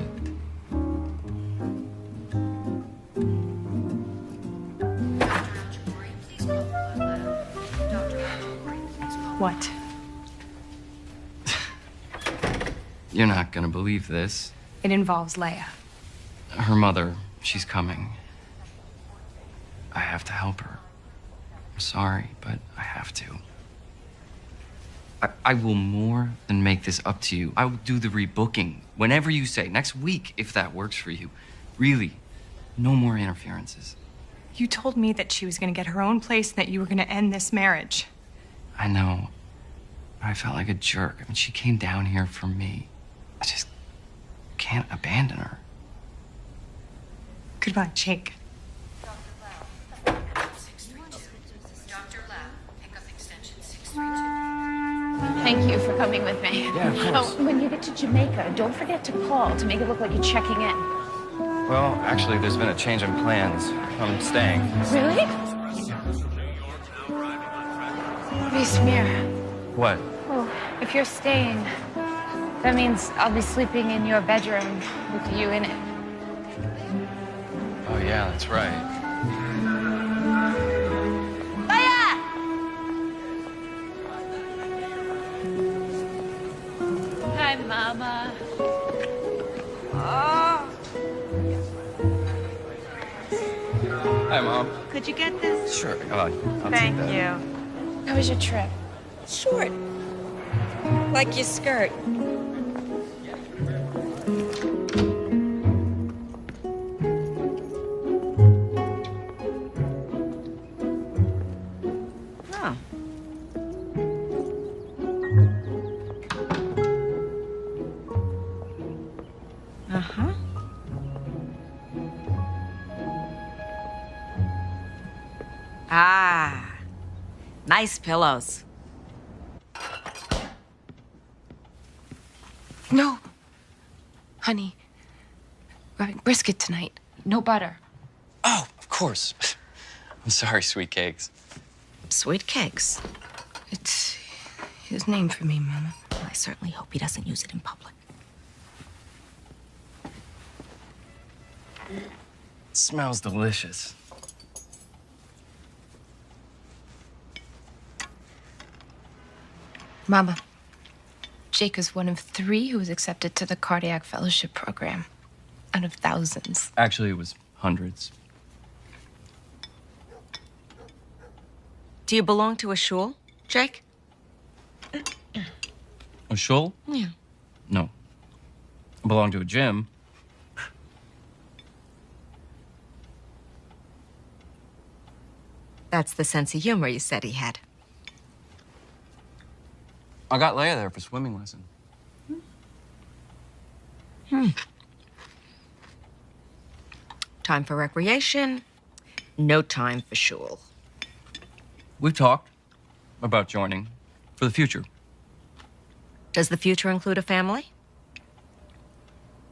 What? You're not gonna believe this. It involves Leia. Her mother, she's coming. I have to help her. I'm sorry, but I have to. I will more than make this up to you. I will do the rebooking whenever you say, next week, if that works for you. Really, no more interferences. You told me that she was going to get her own place and that you were going to end this marriage. I know. But I felt like a jerk. I mean, she came down here for me. I just can't abandon her. Goodbye, Jake. Thank you for coming with me. Yeah, of course. Oh, when you get to Jamaica, don't forget to call to make it look like you're checking in. Well, actually, there's been a change in plans. I'm staying. Really? Hey, Smear. What? Oh, if you're staying, that means I'll be sleeping in your bedroom with you in it. Oh, yeah, that's right. Hi, Mama. Oh, Hi, Mom. could you get this? Sure. I'll Thank take that. you. How was your trip? Short. Like your skirt. Oh. Uh-huh. Ah, nice pillows. No. Honey, we're having brisket tonight. No butter. Oh, of course. I'm sorry, sweet cakes. Sweet cakes. It's his name for me, Mama. Well, I certainly hope he doesn't use it in public. It smells delicious. Mama, Jake is one of 3 who was accepted to the Cardiac Fellowship Program out of thousands. Actually, it was hundreds. Do you belong to a shul, Jake? A shul? Yeah. No. I belong to a gym. That's the sense of humor you said he had. I got Leia there for swimming lesson. Time for recreation, no time for shul. We've talked about joining for the future. Does the future include a family?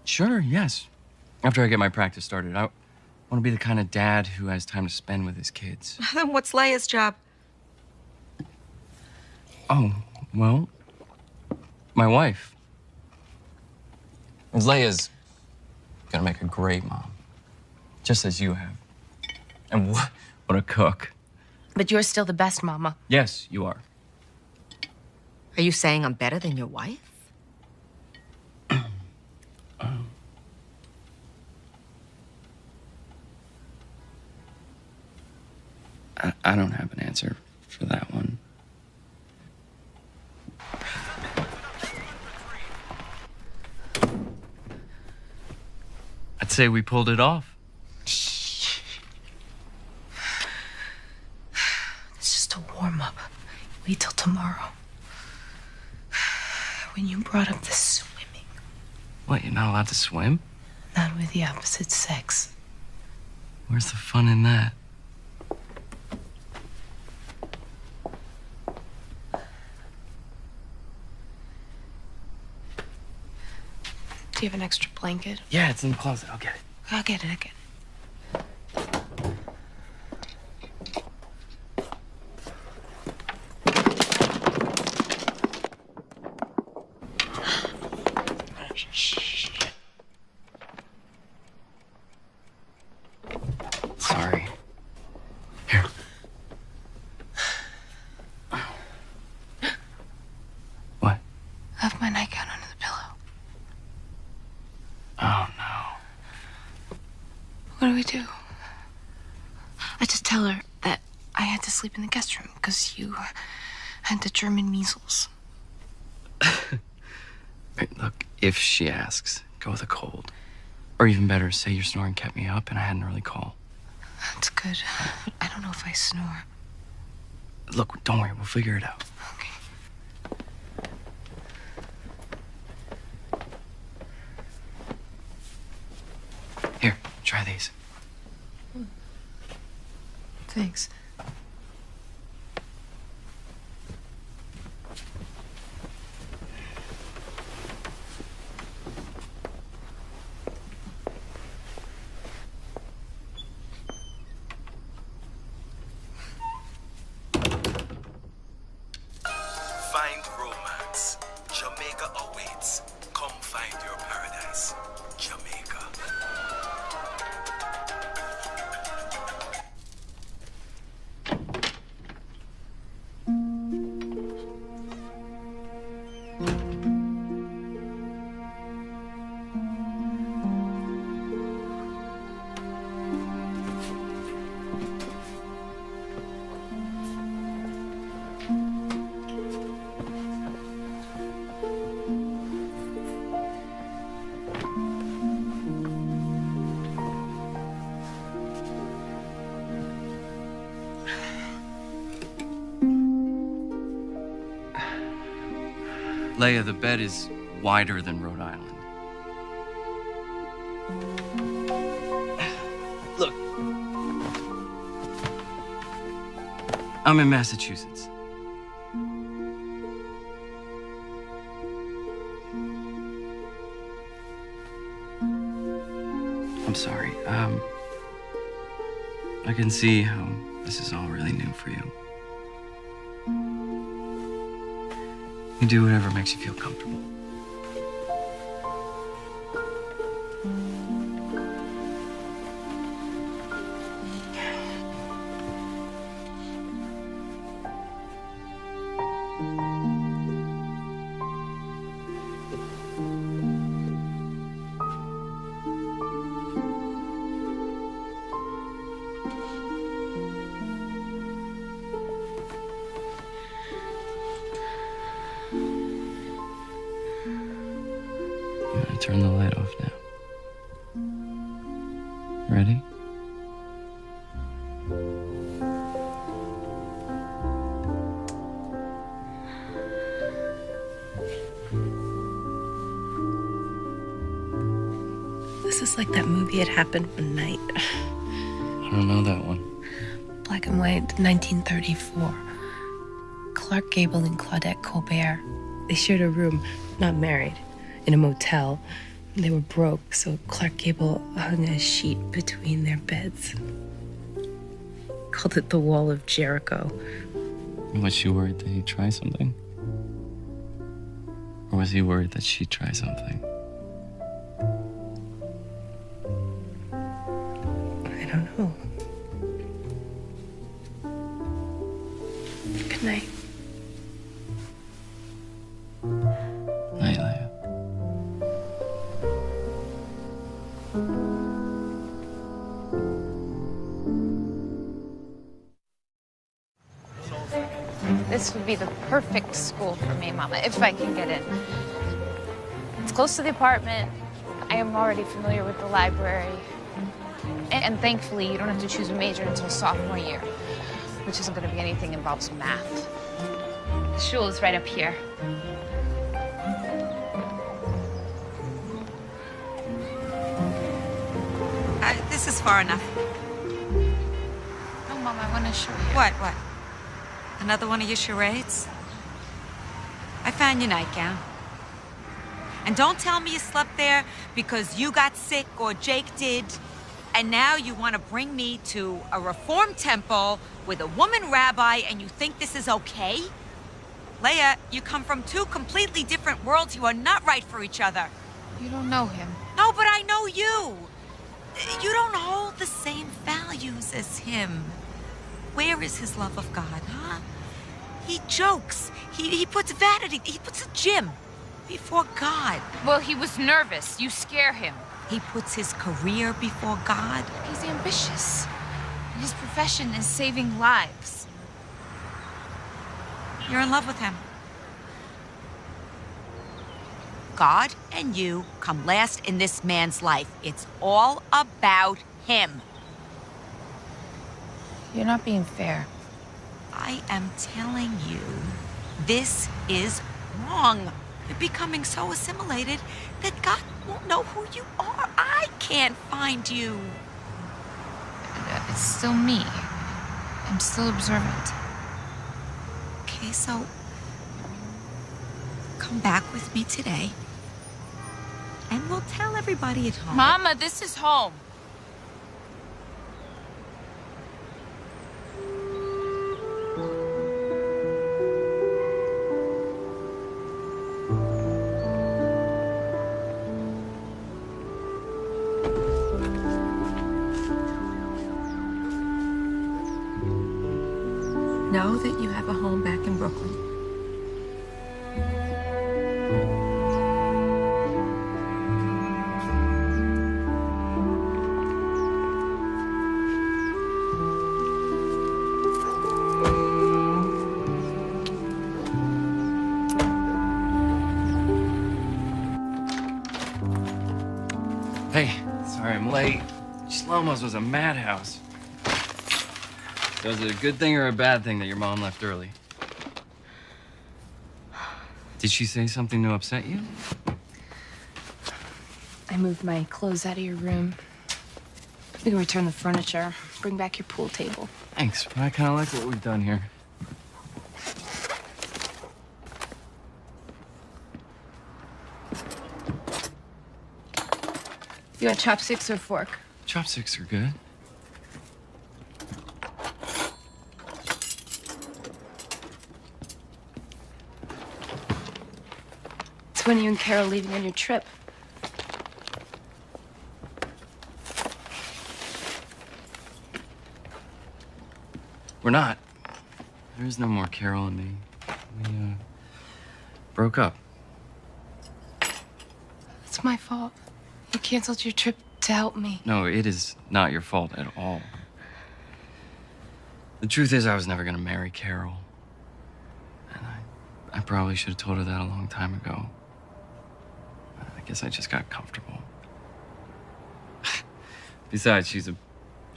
Sure, yes. After I get my practice started, I want to be the kind of dad who has time to spend with his kids. Then what's Leia's job? Oh, well, my wife. And Leia's gonna make a great mom, just as you have. And what a cook. But you're still the best, Mama. Yes, you are. Are you saying I'm better than your wife? I don't have an answer for that one. I'd say we pulled it off. It's just a warm-up. Wait till tomorrow. When you brought up the swimming. What, you're not allowed to swim? Not with the opposite sex. Where's the fun in that? Do you have an extra blanket? Yeah, it's in the closet. I'll get it. I'll get it. Sorry. Here. What? I have my nightgown under the pillow. Oh, no. What do we do? I just tell her that I had to sleep in the guest room because you had the German measles. Look, if she asks, go with a cold. Or even better, say your snoring kept me up and I had an early call. That's good. But I don't know if I snore. Look, don't worry, we'll figure it out. Here, try these. Thanks. Find romance. Jamaica awaits. Come find your paradise. Jamaica. Leia, the bed is wider than Rhode Island. Look. I'm in Massachusetts. I'm sorry. I can see how this is all really new for you. You do whatever makes you feel comfortable. I'm gonna turn the light off now. Ready? This is like that movie It Happened One Night. I don't know that one. Black and white, 1934. Clark Gable and Claudette Colbert. They shared a room, not married, in a motel. They were broke, so Clark Gable hung a sheet between their beds. Called it the Wall of Jericho. Was she worried that he'd try something? Or was he worried that she'd try something? I don't know. Good night. Night, Leia. This would be the perfect school for me, Mama, if I can get in. It's close to the apartment. I am already familiar with the library. And thankfully, you don't have to choose a major until sophomore year, which isn't going to be anything that involves math. The shul is right up here. This is far enough. No, Mom, I want to show you. What? Another one of your charades? I found your nightgown. And don't tell me you slept there because you got sick or Jake did. And now you want to bring me to a reform temple with a woman rabbi and you think this is okay? Leia, you come from two completely different worlds. You are not right for each other. You don't know him. No, but I know you. You don't hold the same values as him. Where is his love of God, huh? He jokes. He puts vanity, he puts a gym before God. Well, he was nervous. You scare him. He puts his career before God. He's ambitious. His profession is saving lives. You're in love with him. God and you come last in this man's life. It's all about him. You're not being fair. I am telling you, this is wrong. You're becoming so assimilated that God won't know who you are. I can't find you. It's still me. I'm still observant. Okay, so come back with me today. And we'll tell everybody at home. Mama, this is home. Know that you have a home back in Brooklyn. Hey, sorry I'm late. Shlomo's was a madhouse. Was it a good thing or a bad thing that your mom left early? Did she say something to upset you? I moved my clothes out of your room. We can return the furniture, bring back your pool table. Thanks, but I kind of like what we've done here. You want chopsticks or fork? Chopsticks are good. It's when you and Carol leaving on your trip. We're not. There is no more Carol and me. We, broke up. It's my fault. You canceled your trip to help me. No, it is not your fault at all. The truth is, I was never gonna marry Carol. And I probably should have told her that a long time ago. I guess I just got comfortable. Besides, she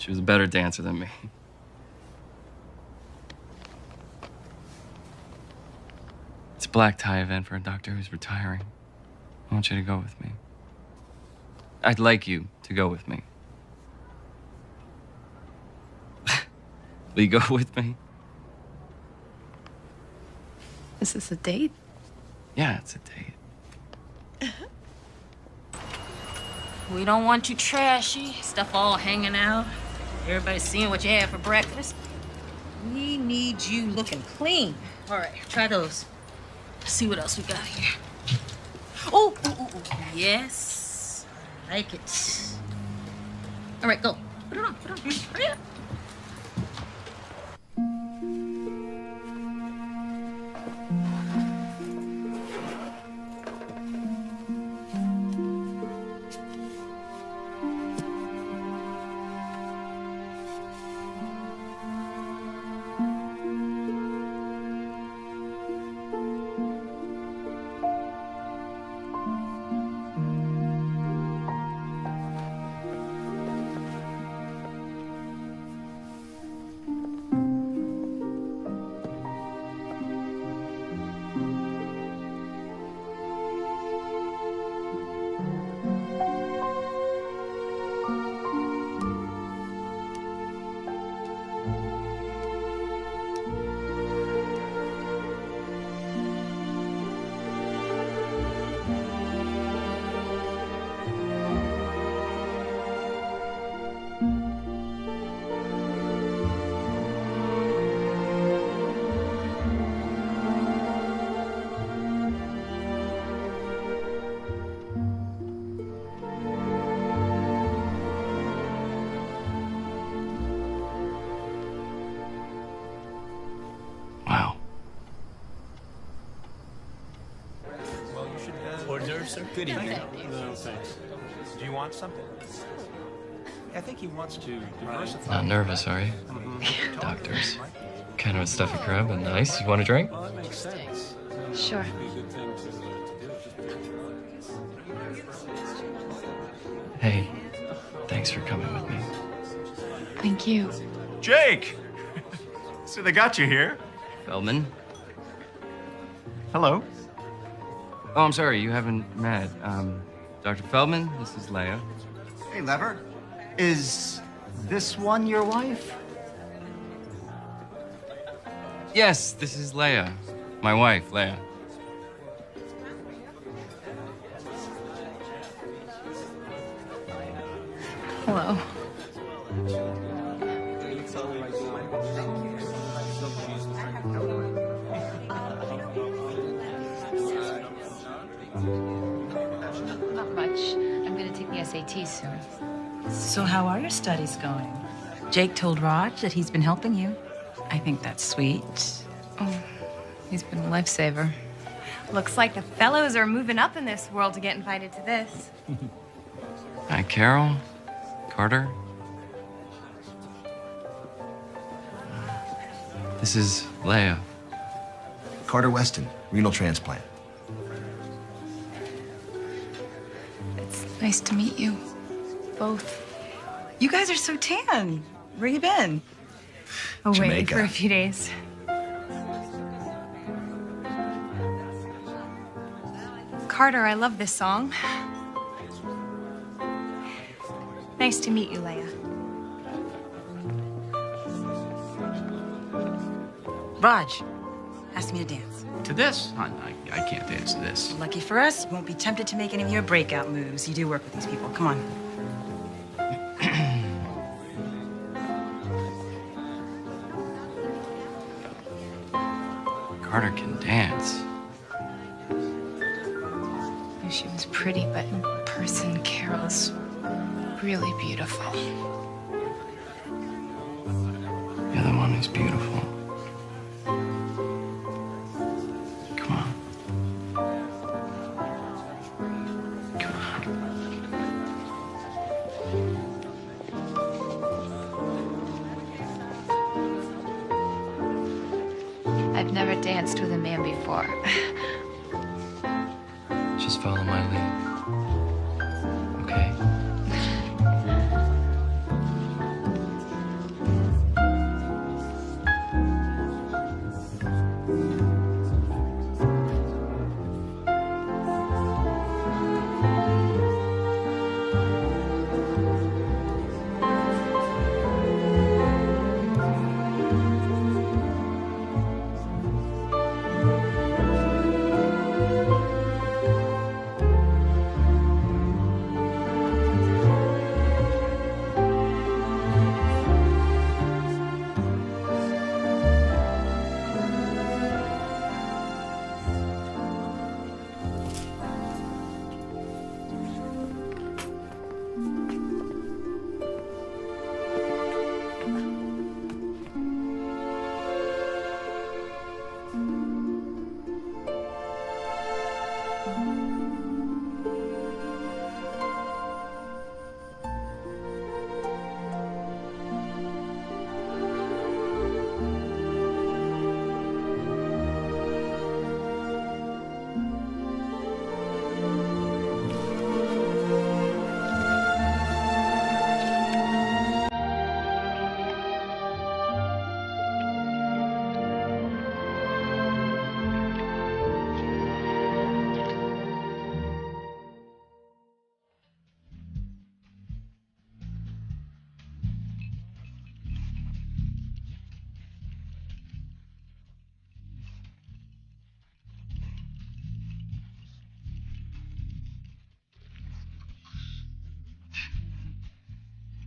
was a better dancer than me. It's a black tie event for a doctor who's retiring. I want you to go with me. I'd like you to go with me. Will you go with me? Is this a date? Yeah, it's a date. We don't want you trashy, stuff all hanging out. Everybody seeing what you had for breakfast. We need you looking clean. All right, try those. Let's see what else we got here. Oh, yes, I like it. All right, go. Put it on, hurry up. sir. Good evening. No, thanks. Do you want something? I think he wants to diversify. Not nervous, are you? Doctors. Kind of a stuffy crowd, but nice. You want a drink? Well, that makes sense. Sure. It'd be a good thing to do. Hey, thanks for coming with me. Thank you. Jake! So they got you here. Feldman? Hello. Oh, I'm sorry, you haven't met. Dr. Feldman, this is Leia. Hey, Lever. Is this one your wife? Yes, this is Leia. My wife, Leia. Hello. Not much. I'm gonna take the SAT soon. So how are your studies going? Jake told Raj that he's been helping you. I think that's sweet. Oh, he's been a lifesaver. Looks like the fellows are moving up in this world to get invited to this. Hi, Carol. Carter. This is Leia. Carter Weston, renal transplant. It's nice to meet you. Both. You guys are so tan. Where you been? Oh, wait, Jamaica. for a few days. Carter, I love this song. Nice to meet you, Leia. Raj asked me to dance. To this? I can't dance to this. Lucky for us, you won't be tempted to make any of your breakout moves. You do work with these people. Come on. Carter can dance. Knew she was pretty, but in person, Carol's really beautiful. You're the one who's beautiful. Come on. Come on. I've never danced with a man before. Just follow my lead. Okay?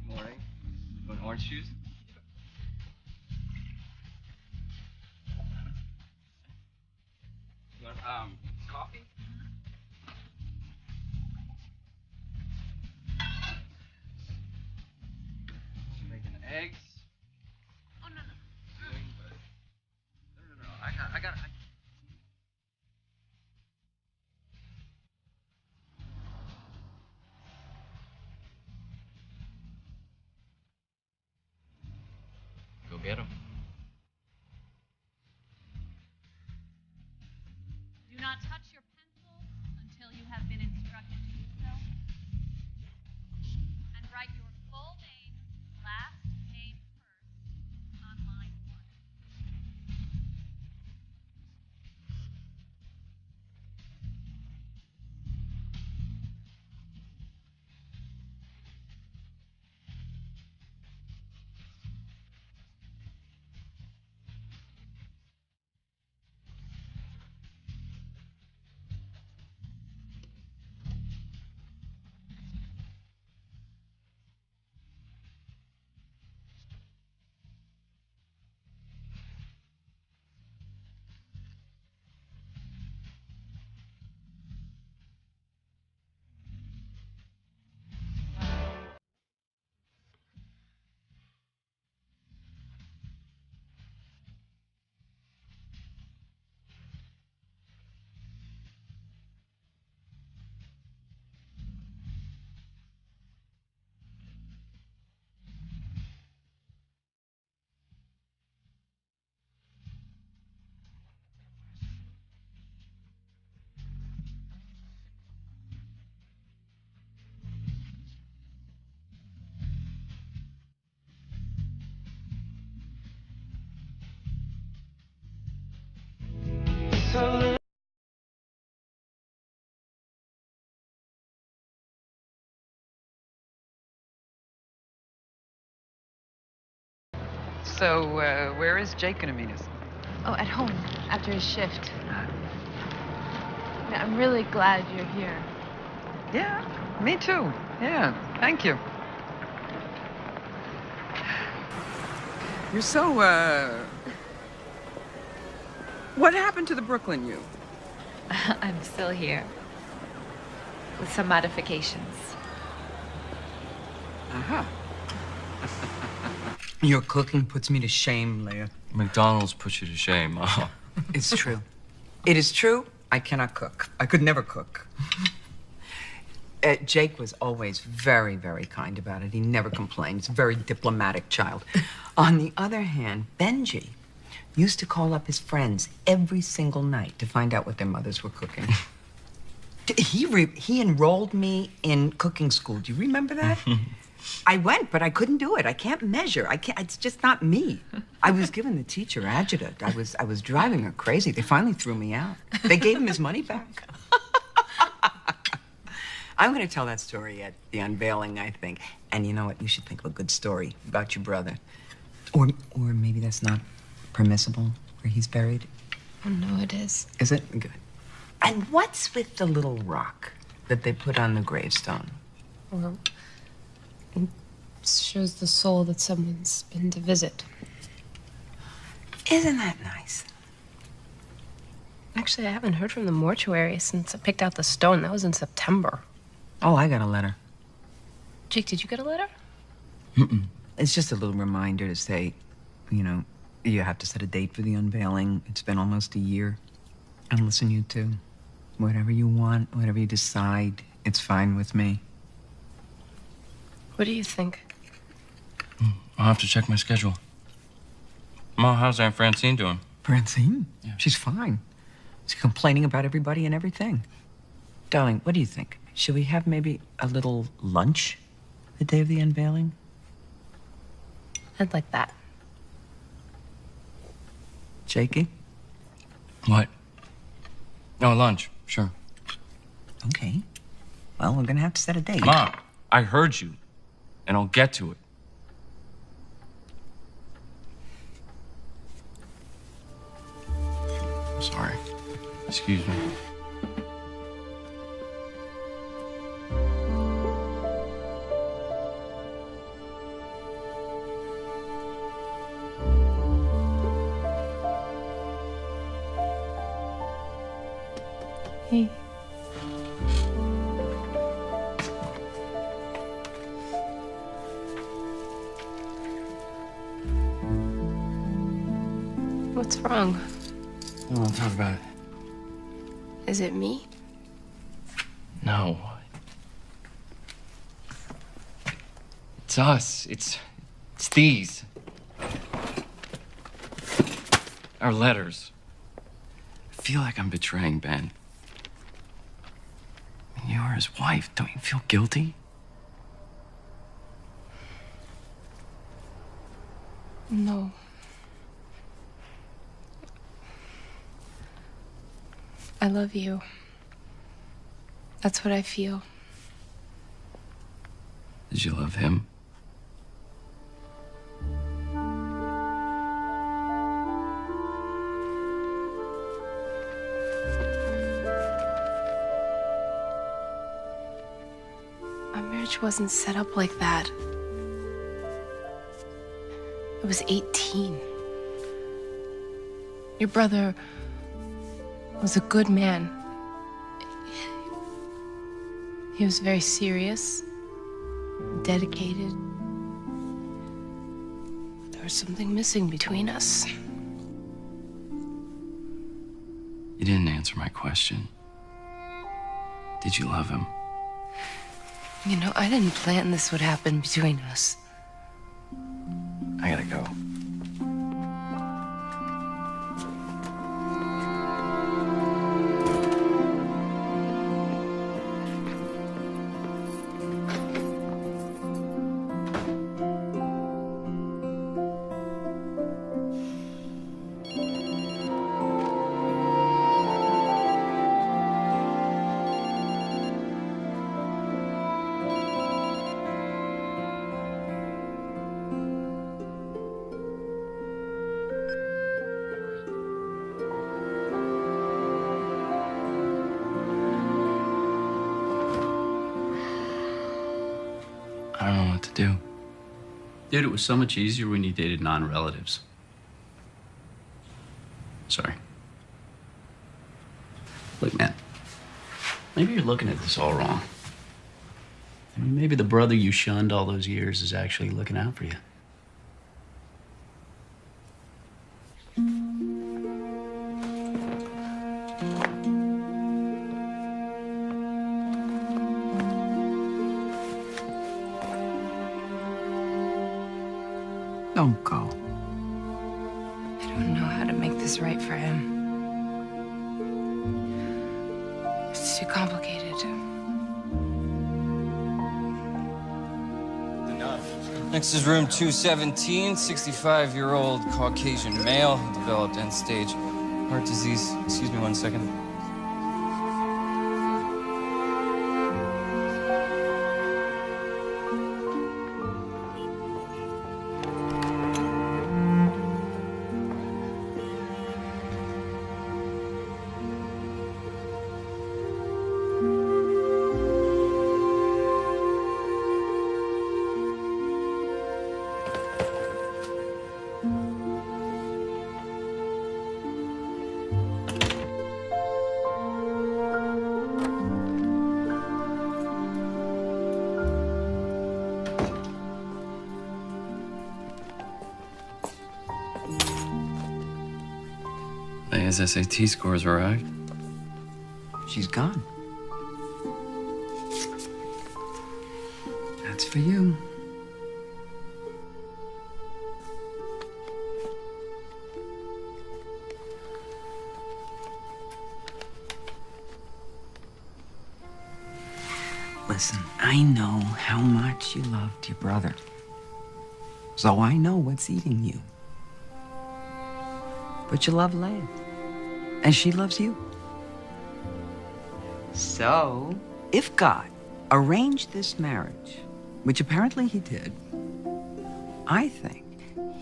Morning. You want orange juice? You want coffee? Making eggs. Oh no. I got. not touch your pencil until you have been instructed to do so. And write your full name, last name first, on line 1. So, where is Jake gonna meet us? Oh, at home, after his shift. Yeah, I'm really glad you're here. Yeah, me too. Yeah, thank you. You're so, what happened to the Brooklyn you? I'm still here. With some modifications. Uh-huh. Your cooking puts me to shame, Leia. McDonald's puts you to shame. Oh. It's true. It is true. I cannot cook. I could never cook. Jake was always very, very kind about it. He never complained. He's a very diplomatic child. On the other hand, Benji used to call up his friends every single night to find out what their mothers were cooking. He enrolled me in cooking school. Do you remember that? I went, but I couldn't do it. I can't measure. It's just not me. I was giving the teacher adjutant. I was driving her crazy. They finally threw me out. They gave him his money back. I'm going to tell that story at the unveiling, I think. And you know what? You should think of a good story about your brother. Or maybe that's not permissible, where he's buried. Oh, no, it is. Is it? Good. And what's with the little rock that they put on the gravestone? Well, it shows the soul that someone's been to visit. Isn't that nice? Actually, I haven't heard from the mortuary since I picked out the stone. That was in September. Oh, I got a letter. Jake, did you get a letter? Mm-mm. It's just a little reminder to say, you know, you have to set a date for the unveiling. It's been almost a year. And listen, you two, whatever you want, whatever you decide, it's fine with me. What do you think? I'll have to check my schedule. Ma, how's Aunt Francine doing? Francine? Yeah. She's fine. She's complaining about everybody and everything. Darling, what do you think? Should we have maybe a little lunch the day of the unveiling? I'd like that. Jakey? What? Oh, lunch. Sure. Okay. Well, we're gonna have to set a date. Ma, I heard you, and I'll get to it. I'm sorry. Excuse me. Hey. What's wrong? I don't want to talk about it. Is it me? No. It's us. It's these. Our letters. feel like I'm betraying Ben. You are his wife. Don't you feel guilty? No. I love you. That's what I feel. Did you love him? Our marriage wasn't set up like that. I was 18. Your brother was a good man. He was very serious, dedicated. There was something missing between us. You didn't answer my question. Did you love him? You know, I didn't plan this would happen between us. I gotta go. I don't know what to do. Dude, it was so much easier when you dated non-relatives. Sorry. Look, man, maybe you're looking at this all wrong. I mean, maybe the brother you shunned all those years is actually looking out for you. Don't go. I don't know how to make this right for him. It's too complicated. Next is room 217, 65-year-old Caucasian male who developed end-stage heart disease. Excuse me 1 second. Leia's SAT scores arrived. She's gone. That's for you. Listen, I know how much you loved your brother. So I know what's eating you. But you love Leia. And she loves you. So, if God arranged this marriage, which apparently he did, I think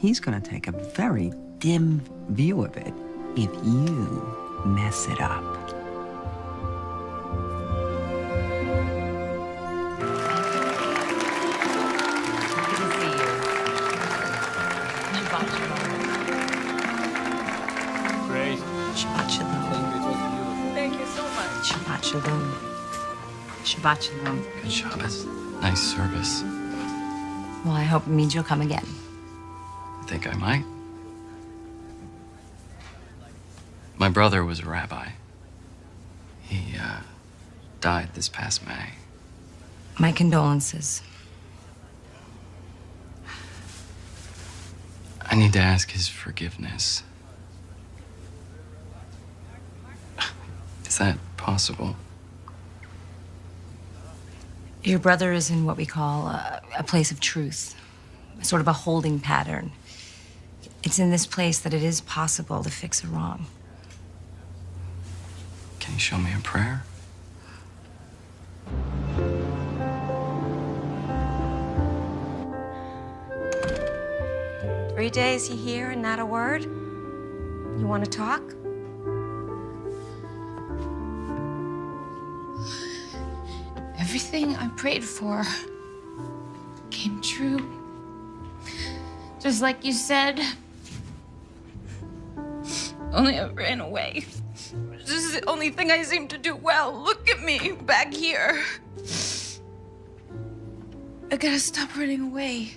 he's gonna take a very dim view of it if you mess it up. Great. Shabbat shalom. Thank you so much. Shabbat shalom. Shabbat shalom. Good Shabbos. Nice service. Well, I hope it means you'll come again. I think I might. My brother was a rabbi. He, died this past May. My condolences. I need to ask his forgiveness. Is that possible? Your brother is in what we call a place of truth, sort of a holding pattern. It's in this place that it is possible to fix a wrong. Can you show me a prayer? Three days you here and not a word? You want to talk? Everything I prayed for came true. Just like you said. Only I ran away. This is the only thing I seem to do well. Look at me, back here. I gotta stop running away.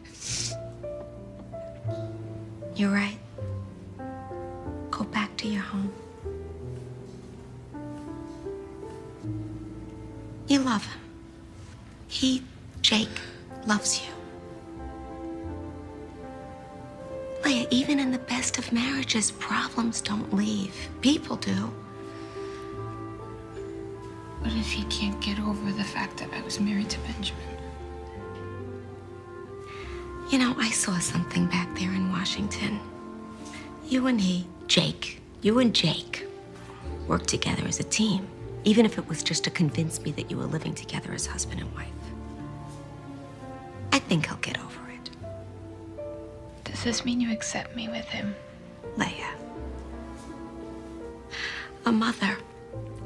You're right. Go back to your home. You love him. Jake, loves you. Leia, even in the best of marriages, problems don't leave. People do. What if he can't get over the fact that I was married to Benjamin? You know, I saw something back there in Washington. You and Jake worked together as a team, even if it was just to convince me that you were living together as husband and wife. I think he'll get over it. Does this mean you accept me with him? Leia, a mother,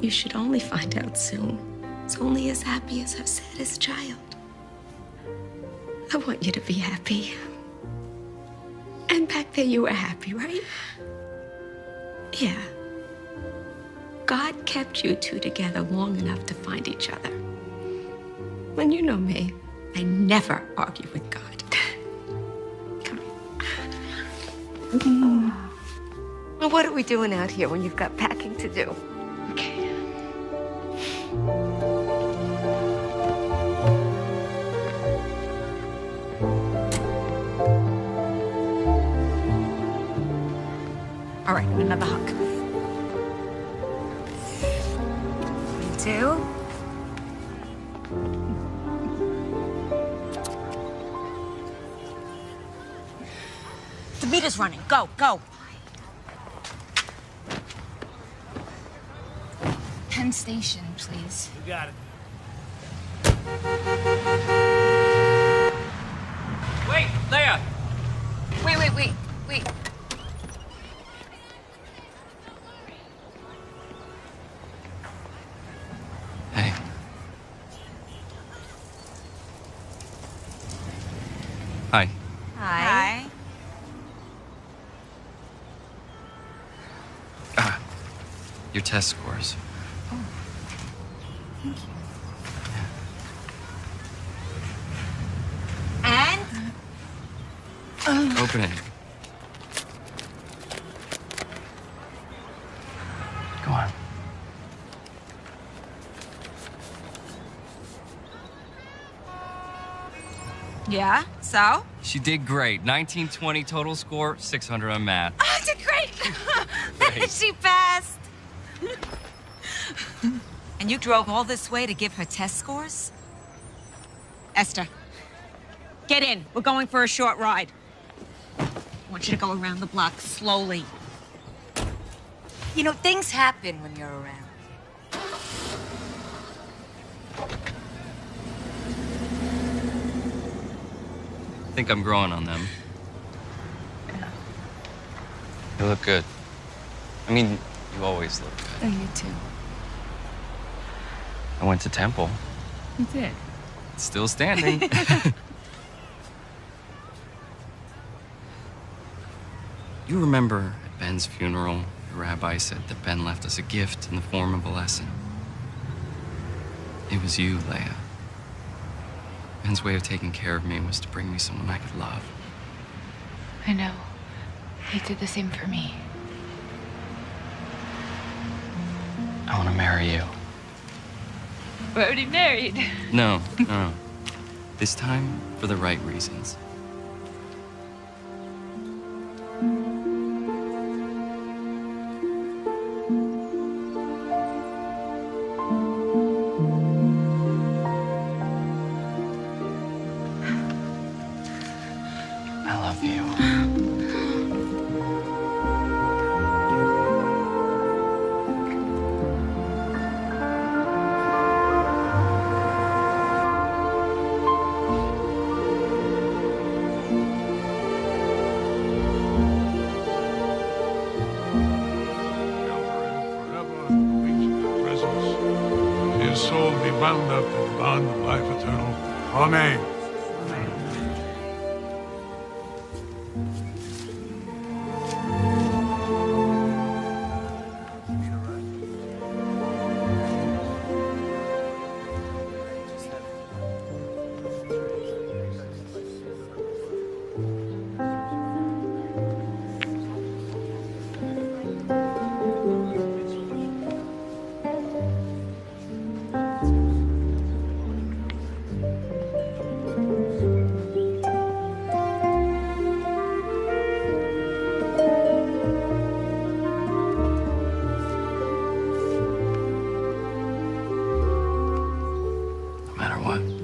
you should only find out soon, is only as happy as her saddest child. I want you to be happy. And back there you were happy, right? Yeah. God kept you two together long enough to find each other. When you know me, I never argue with God. Come here. Well, what are we doing out here when you've got packing to do? Okay. All right, another hug. You too. The meter's running. Go, go. Penn Station, please. You got it. Wait, Leia! Wait. Hey. Hi. Hi. Your test scores. Thank you. And? Open it. Go on. Yeah, so? She did great. 1920 total score, 600 on math. I did great. Great. She passed. And you drove all this way to give her test scores? Esther, get in. We're going for a short ride. I want you to go around the block slowly. You know, things happen when you're around. I think I'm growing on them. You look good. I mean, you always look good. Oh, you too. I went to Temple. You did. It's still standing. You remember at Ben's funeral, the rabbi said that Ben left us a gift in the form of a lesson. It was you, Leia. Ben's way of taking care of me was to bring me someone I could love. I know. He did the same for me. I want to marry you. We're already married. No. This time, for the right reasons. his soul be bound up in the bond of life eternal. Amen. No matter what.